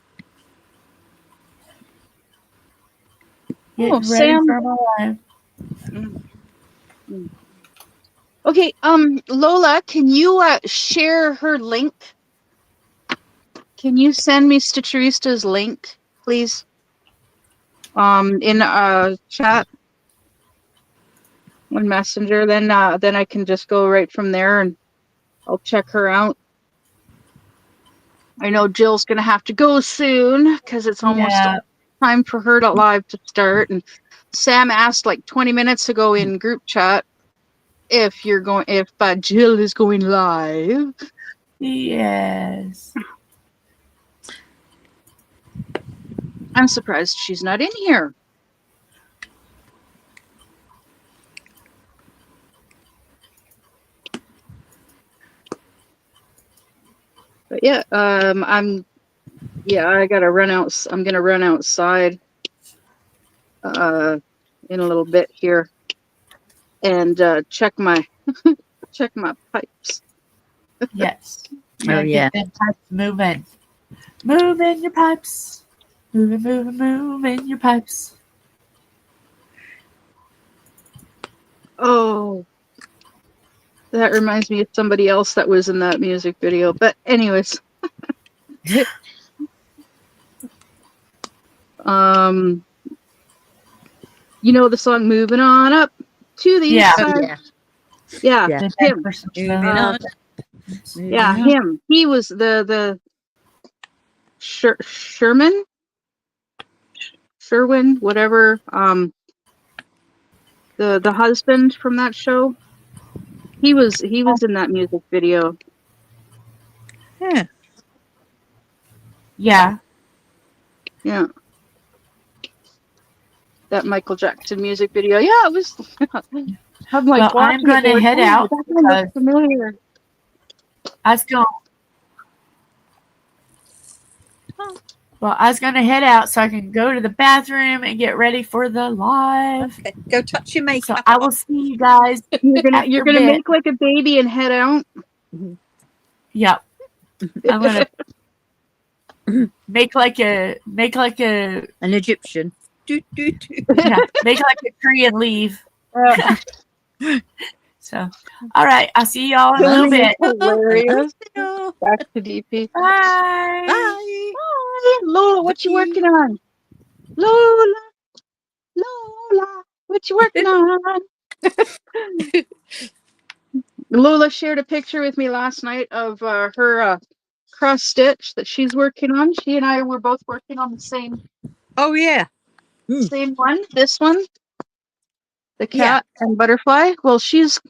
S1: Getting ready
S2: Sam.
S1: for my life.
S2: Okay, Lola, can you share her link? Can you send me Stitcherista's link, please? In chat on Messenger, then I can just go right from there and I'll check her out. I know Jill's gonna have to go soon because it's almost time for her to live to start. And Sam asked like 20 minutes ago in group chat if Jill is going live.
S1: Yes.
S2: I'm surprised she's not in here. But yeah, I gotta run out. I'm gonna run outside in a little bit here and check my pipes.
S1: Yes.
S3: Oh, yeah.
S1: Get them pipes moving. Moving your pipes. Moving your pipes.
S2: Oh, that reminds me of somebody else that was in that music video. But anyways, you know the song "Moving On Up to the East Side."
S3: Oh,
S2: Yeah,
S3: Yeah.
S2: him.
S3: Moving on.
S2: Yeah, him. He was the Sherwin, whatever. The husband from that show. He was in that music video.
S3: Yeah.
S1: Yeah.
S2: Yeah. That Michael Jackson music video. Yeah, it was. I'm like,
S1: Well, I'm
S2: watching it
S1: going to head out
S2: That one looks familiar.
S1: I was going to head out so I can go to the bathroom and get ready for the live.
S3: Okay. Go touch your makeup.
S1: So I will see you guys.
S2: You're gonna make like a baby and head out.
S1: Yep. I'm gonna make like an
S3: Egyptian.
S1: Yeah, make like a tree and leave. So, all right, I'll see y'all in a little bit.
S2: Hilarious. Back to DP.
S1: Bye.
S3: Bye.
S2: Bye. Lola, what you working on? Lola, what you working on? Lola shared a picture with me last night of her cross stitch that she's working on. She and I were both working on the same.
S3: Oh yeah.
S2: Same one. This one. The cat and butterfly. Well, she's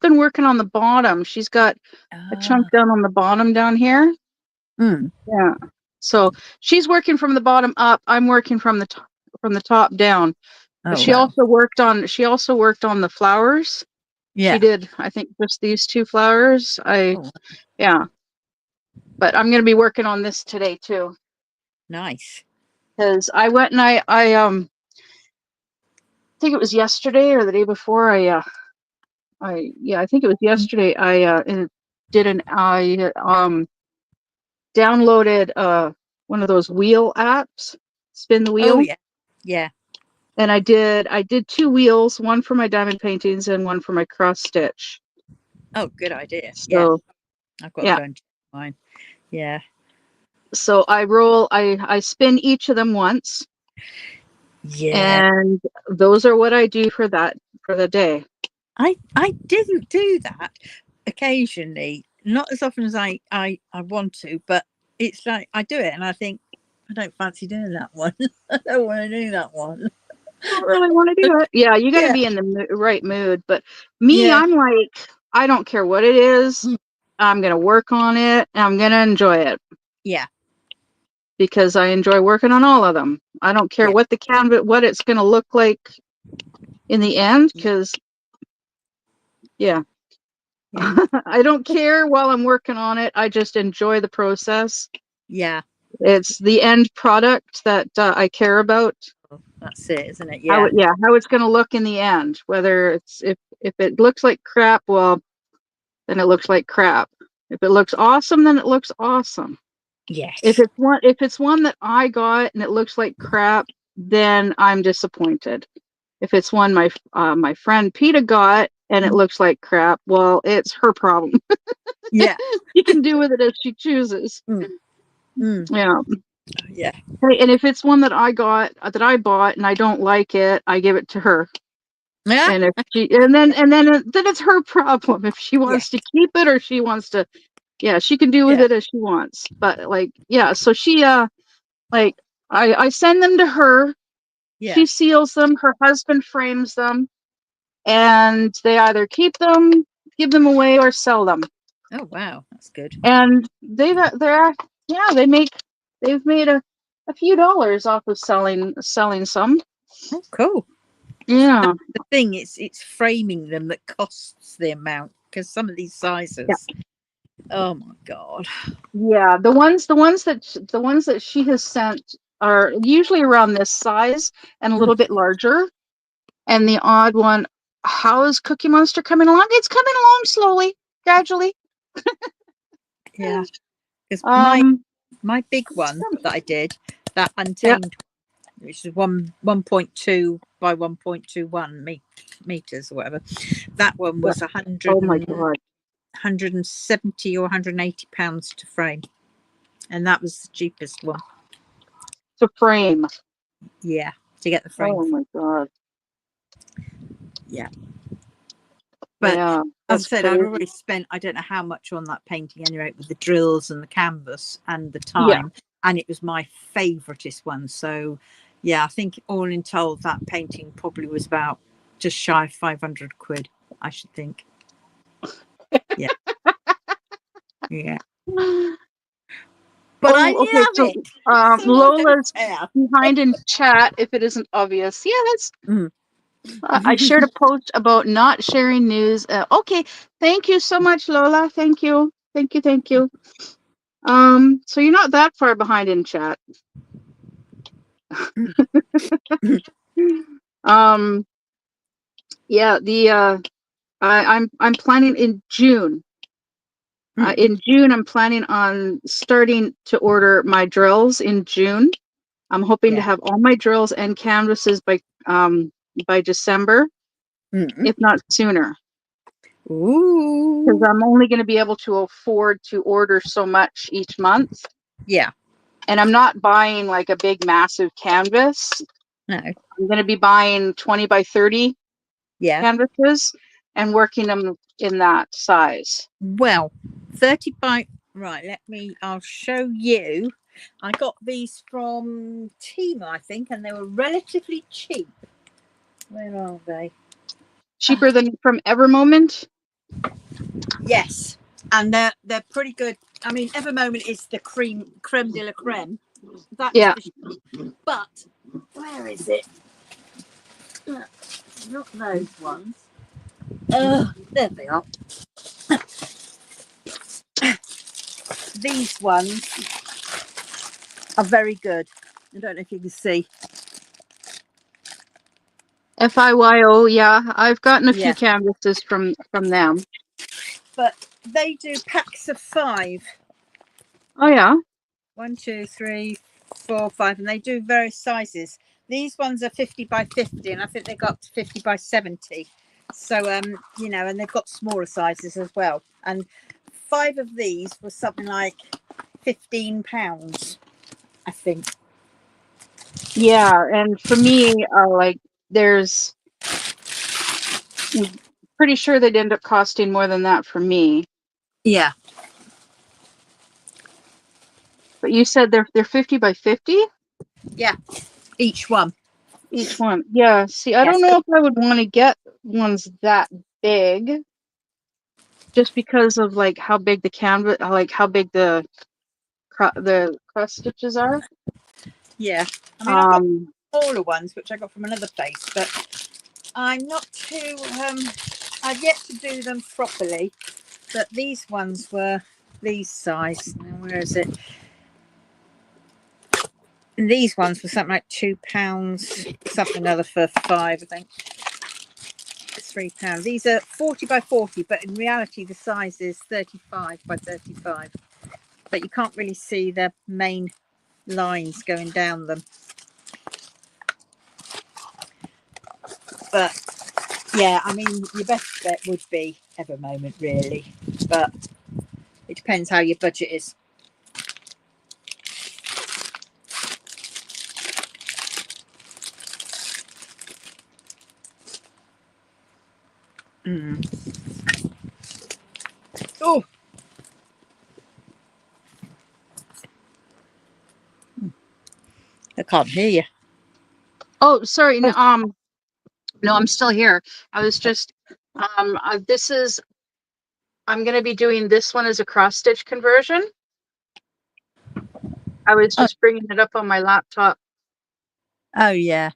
S2: been working on the bottom. She's got a chunk down on the bottom down here. Yeah. So she's working from the bottom up. I'm working from the top down. But she also worked on the flowers.
S3: Yeah.
S2: She did, I think, just these two flowers. Yeah. But I'm going to be working on this today too.
S3: Nice.
S2: Because I went and I think it was yesterday or the day before. I think it was yesterday. I downloaded one of those wheel apps, spin the wheel.
S3: Oh yeah. Yeah.
S2: And I did two wheels, one for my diamond paintings and one for my cross stitch.
S3: Oh, good idea.
S2: So,
S3: I've got to go and check mine. Yeah.
S2: So I spin each of them once.
S3: Yeah.
S2: And those are what I do for the day.
S3: I do that occasionally, not as often as I want to, but it's like I do it and I think I don't fancy doing that one. I don't want to do that one.
S2: I don't really want to do it. Yeah, you got to be in the right mood. But me, I'm like, I don't care what it is. I'm going to work on it and I'm going to enjoy it.
S3: Yeah.
S2: Because I enjoy working on all of them. I don't care what the canvas, what it's going to look like in the end. Because, I don't care while I'm working on it. I just enjoy the process.
S3: Yeah.
S2: It's the end product that I care about.
S3: That's it, isn't it? Yeah.
S2: How it's going to look in the end. Whether it's if it looks like crap, well, then it looks like crap. If it looks awesome, then it looks awesome.
S3: Yes.
S2: If it's one that I got and it looks like crap, then I'm disappointed. If it's one my friend Peta got and it looks like crap, well, it's her problem.
S3: Yeah.
S2: She can do with it as she chooses.
S3: Mm. Mm.
S2: Yeah.
S3: Yeah.
S2: Hey, and if it's one that I bought and I don't like it, I give it to her.
S3: Yeah.
S2: And if she then it's her problem if she wants to keep it or she wants to. Yeah, she can do with
S3: Yeah.
S2: it as she wants. But like, yeah, so she like I send them to her.
S3: Yeah.
S2: She seals them. Her husband frames them, and they either keep them, give them away, or sell them.
S3: Oh wow, that's good.
S2: And they've made a few dollars off of selling some.
S3: Oh, cool.
S2: Yeah.
S3: The thing is, it's framing them that costs the amount, because some of these sizes. Oh my god.
S2: Yeah, the ones that she has sent are usually around this size and a little bit larger. And the odd one, how is Cookie Monster coming along? It's coming along slowly, gradually.
S3: Yeah. Because
S2: Um,
S3: my big one that I did, that
S2: yeah,
S3: Untamed, which is 1.2 by 1.21 meters or whatever, that one
S2: yeah.
S3: was 100
S2: Oh my
S3: and,
S2: God.
S3: 170 or 180 pounds to frame, and that was the cheapest one.
S2: To frame.
S3: Yeah, to get the frame.
S2: Oh my God.
S3: Yeah. But
S2: Yeah,
S3: as I
S2: that's
S3: said, I'd
S2: crazy.
S3: already spent I don't know how much on that painting anyway, with the drills and the canvas and the
S2: Yeah.
S3: time, and it was my favouriteest one. So yeah, I think all in told that painting probably was about just shy of 500 quid, I should think. Yeah. Yeah. But I
S2: Oh, okay.
S3: love
S2: So,
S3: it. So I don't
S2: Lola's
S3: care.
S2: behind in chat if it isn't obvious. Yeah, that's.
S3: Mm.
S2: I shared a post about not sharing news. Okay, thank you so much, Lola. Thank you, thank you, thank you. So you're not that far behind in chat. Yeah, I'm planning in June. In June, I'm planning on starting to order my drills in June. I'm hoping to
S3: Yeah.
S2: have all my drills and canvases by December, if not sooner. Because
S3: Ooh.
S2: I'm only going to be able to afford to order so much each month.
S3: Yeah.
S2: And I'm not buying like a big, massive canvas.
S3: No.
S2: I'm going to be buying 20 by 30
S3: Yeah.
S2: canvases and working them in that size.
S3: Well, 30 by right, I'll show you. I got these from Temu, I think, and they were relatively cheap. Where are they?
S2: Cheaper than from Evermoment?
S3: Yes, and they're pretty good. I mean, Evermoment is the creme de la creme. That's
S2: Yeah.
S3: but where is it? Not those ones. There they are. These ones are very good. I don't know if you can see.
S2: FIYO, yeah. I've gotten a few
S3: Yeah,
S2: canvases from them.
S3: but they do packs of 5.
S2: Oh, yeah.
S3: 1, 2, 3, 4, 5, and they do various sizes. These ones are 50 by 50, and I think they got up to 50 by 70. So, you know, and they've got smaller sizes as well. And 5 of these were something like £15, I think.
S2: Yeah, and for me, like, there's pretty sure they'd end up costing more than that for me.
S3: Yeah.
S2: But you said they're 50 by 50?
S3: Yeah, each one.
S2: Each one. Yeah, see, I
S3: Yes.
S2: don't know if I would want to get ones that big just because of like how big the canvas, like how big the cross stitches are.
S3: Yeah. I mean, I've got
S2: Um,
S3: smaller ones, which I got from another place, but I'm not too, I've yet to do them properly. But these ones were these size. Now, where is it? And these ones were something like £2, something other for 5, I think. £3. These are 40 by 40, but in reality, the size is 35 by 35. But you can't really see the main lines going down them. But yeah, I mean, your best bet would be Evermoment, really, but it depends how your budget is. Oh, I can't hear you.
S2: Oh, sorry. No, I'm still here. I was just, this is, I'm going to be doing this one as a cross stitch conversion. I was just bringing it up on my laptop.
S3: Oh yeah.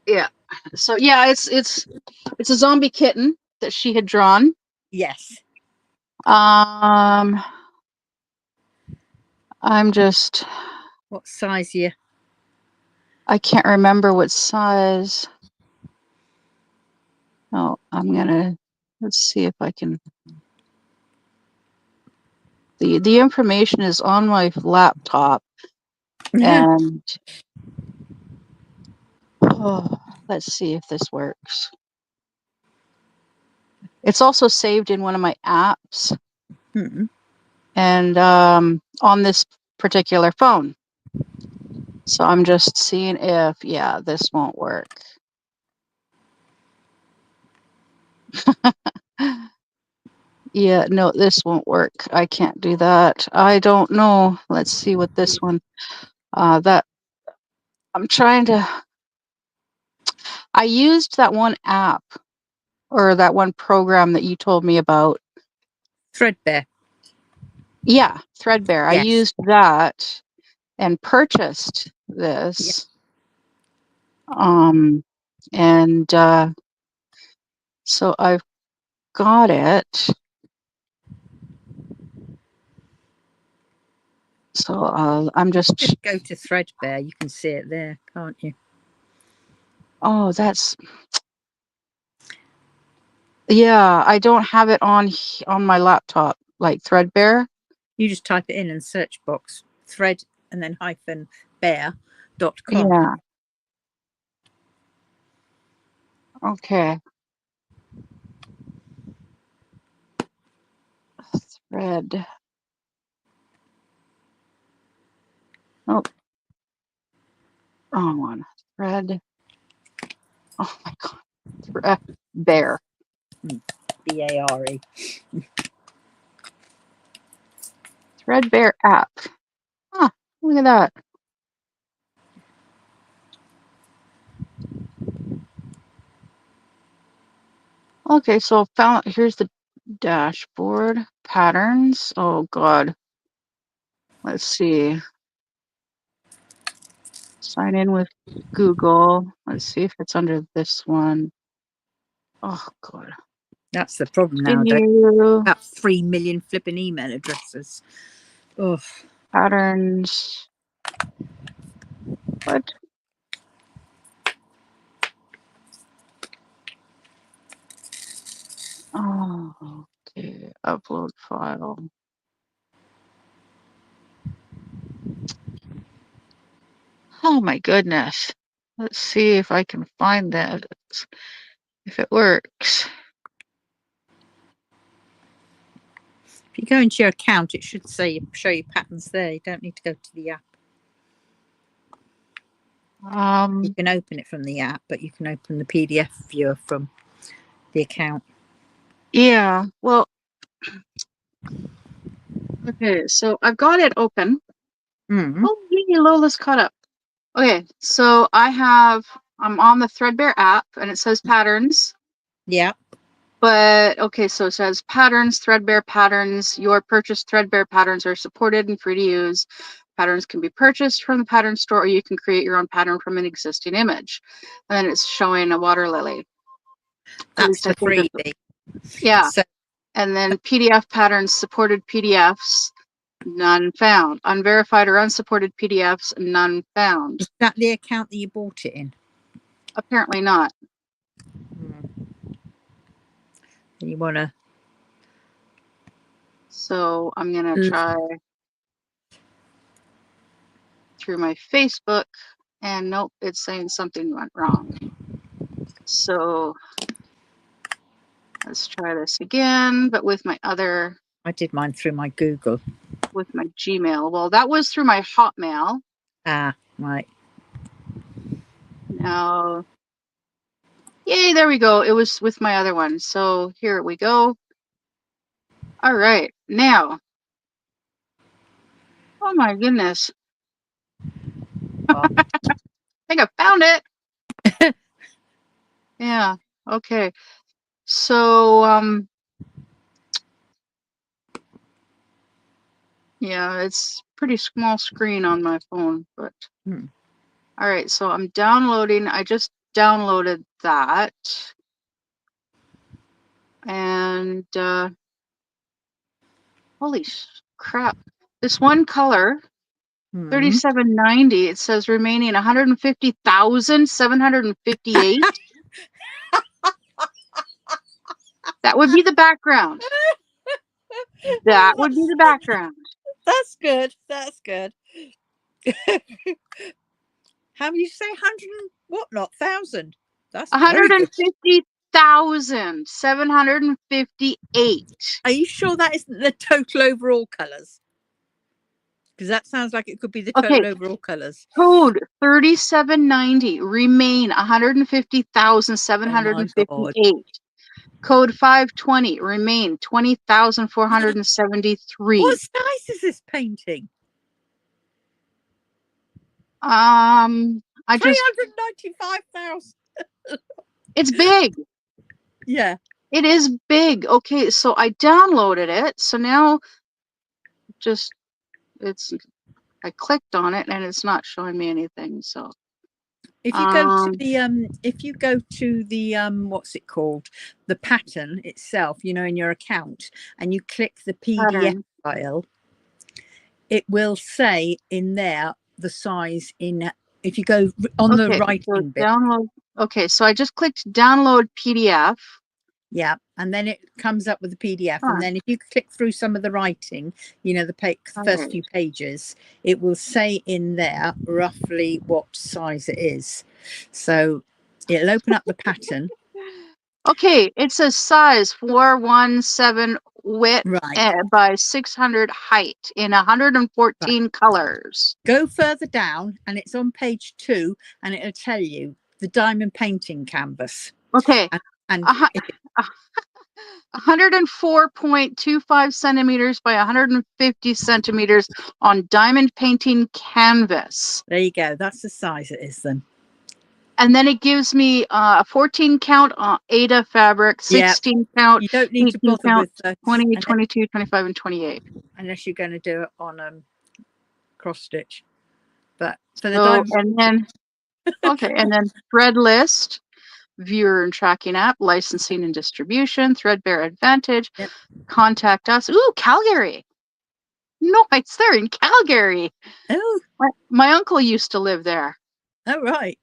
S2: Yeah. So yeah, it's a zombie kitten that she had drawn.
S3: Yes.
S2: I'm just,
S3: What size are you?
S2: I can't remember what size. Oh, let's see if I can. The information is on my laptop, and let's see if this works. It's also saved in one of my apps, and on this particular phone. So I'm just seeing if, yeah, this won't work. Yeah, no, this won't work. I can't do that. I don't know. Let's see what this one, that I'm trying to, I used that one app or that one program that you told me about.
S3: Threadbare.
S2: Yeah, Threadbare. I
S3: Yes.
S2: used that and purchased this. And so I've got it. So I'm just
S3: go to Threadbare. You can see it there, can't you?
S2: Oh, that's, yeah, I don't have it on my laptop, like Threadbare.
S3: You just type it in and search box thread and then -bear.com.
S2: Yeah. Okay. Thread. Oh, wrong one. Thread. Oh my God. Bear.
S3: BARE.
S2: Threadbare app. Huh, look at that. Okay, so here's the dashboard patterns. Oh God. Let's see. Sign in with Google. Let's see if it's under this one. Oh God.
S3: That's the problem now. About 3 million flipping email addresses. Oh.
S2: Patterns. What? Oh, okay. Upload file. Oh my goodness. Let's see if I can find that. If it works.
S3: If you go into your account, it should show you patterns there. You don't need to go to the app. You can open it from the app, but you can open the PDF viewer from the account.
S2: Yeah, well, okay, so I've got it open. Oh, yay, Lola's caught up. Okay, so I'm on the Threadbare app and it says patterns.
S3: Yeah.
S2: But okay, so it says patterns, Threadbare patterns. Your purchased Threadbare patterns are supported and free to use. Patterns can be purchased from the pattern store, or you can create your own pattern from an existing image. And then it's showing a water lily.
S3: That's the freebie.
S2: Yeah.
S3: So,
S2: and then PDF patterns, supported PDFs, none found. Unverified or unsupported PDFs, none found.
S3: Is that the account that you bought it in?
S2: Apparently not.
S3: You want to.
S2: So I'm going to try through my Facebook, and nope, it's saying something went wrong. So let's try this again, but with my other,
S3: I did mine through my Google.
S2: with my Gmail. Well, that was through my Hotmail.
S3: Ah, right.
S2: Now, yay, there we go. It was with my other one. So here we go. All right, now. Oh my goodness.
S3: Oh.
S2: I think I found it. Yeah, okay. So, yeah, it's pretty small screen on my phone, but all right, so I'm downloading. I just downloaded that. And holy crap. This one color, 3790, it says remaining 150,758. That would be the background. That would be the background.
S3: That's good. That's good. How many you say? 100 what? Not thousand. That's very good.
S2: 150,758.
S3: Are you sure that isn't the total overall colours? Because that sounds like it could be the total
S2: Okay.
S3: overall colours.
S2: Code 3790. Remain 150,758.
S3: Oh my God.
S2: Code 520. Remain 20,473.
S3: What size is this painting?
S2: I just
S3: 395,000.
S2: it's big.
S3: Yeah.
S2: It is big. Okay, so I downloaded it. So now I clicked on it and it's not showing me anything. So
S3: if you go to the what's it called? The pattern itself, in your account, and you click the PDF
S2: pattern.
S3: file, it will say in there the size in if you go on the writing bit.
S2: Download. Okay, so I just clicked download PDF.
S3: Yeah, and then it comes up with the PDF, and then if you click through some of the writing, the first few pages, it will say in there roughly what size it is. So it'll open up the pattern.
S2: Okay, it says size 417 width by 600 height in 114 colors.
S3: Go further down, and it's on page 2, and it'll tell you the diamond painting canvas.
S2: Okay.
S3: And
S2: 104.25 centimeters by 150 centimeters on diamond painting canvas.
S3: There you go. That's the size it is then.
S2: And then it gives me a 14 count Ada fabric, 16 count,
S3: you don't need to bother
S2: count,
S3: with
S2: 20, 22, 25, and 28.
S3: Unless you're going to do it on cross stitch. But for the
S2: diamond, and then and then thread list, viewer and tracking app, licensing and distribution, Threadbare Advantage, contact us. Ooh, Calgary. No, it's there in Calgary.
S3: Oh,
S2: my uncle used to live there.
S3: Oh, right.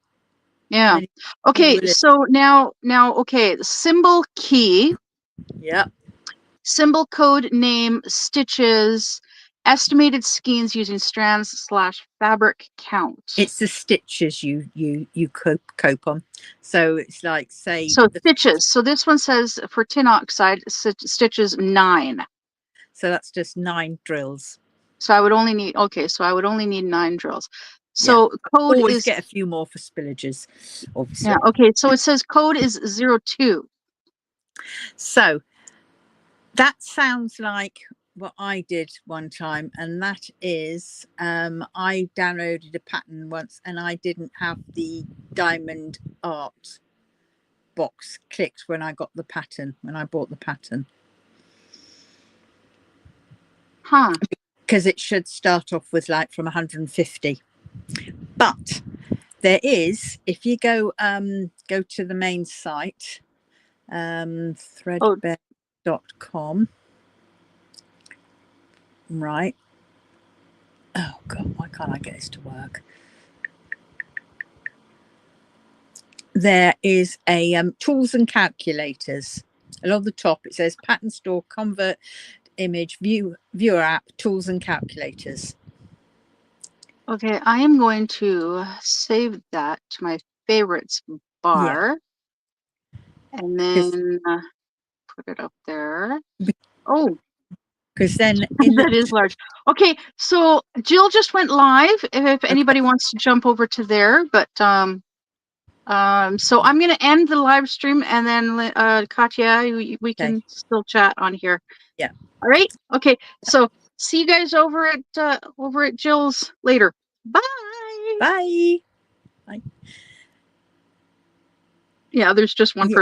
S2: Yeah. Okay, so now, okay, symbol key.
S3: Yeah.
S2: Symbol code name stitches, estimated skeins using strands / fabric count.
S3: It's the stitches you cope on. So it's like, say,
S2: stitches. So this one says for tin oxide stitches 9.
S3: So that's just 9 drills.
S2: So I would only need 9 drills. So code
S3: always
S2: is
S3: get a few more for spillages, obviously.
S2: Yeah, okay. So it says code is 02.
S3: So that sounds like what I did one time, and that is I downloaded a pattern once and I didn't have the diamond art box clicked when I bought the pattern. Because it should start off with from 150. But there is, if you go to the main site, threadbare.com. Right. Oh God, why can't I get this to work? There is a tools and calculators. Along the top it says pattern store, convert image, viewer app, tools and calculators.
S2: Okay, I am going to save that to my favorites bar. And then put it up there. Oh,
S3: because then in
S2: that is large. Okay, so Jill just went live. If anybody wants to jump over to there, but so I'm going to end the live stream, and then Katya, we can still chat on here.
S3: Yeah.
S2: All right. Okay. So see you guys over at Jill's later. Bye.
S3: Bye.
S2: Yeah, there's just one person.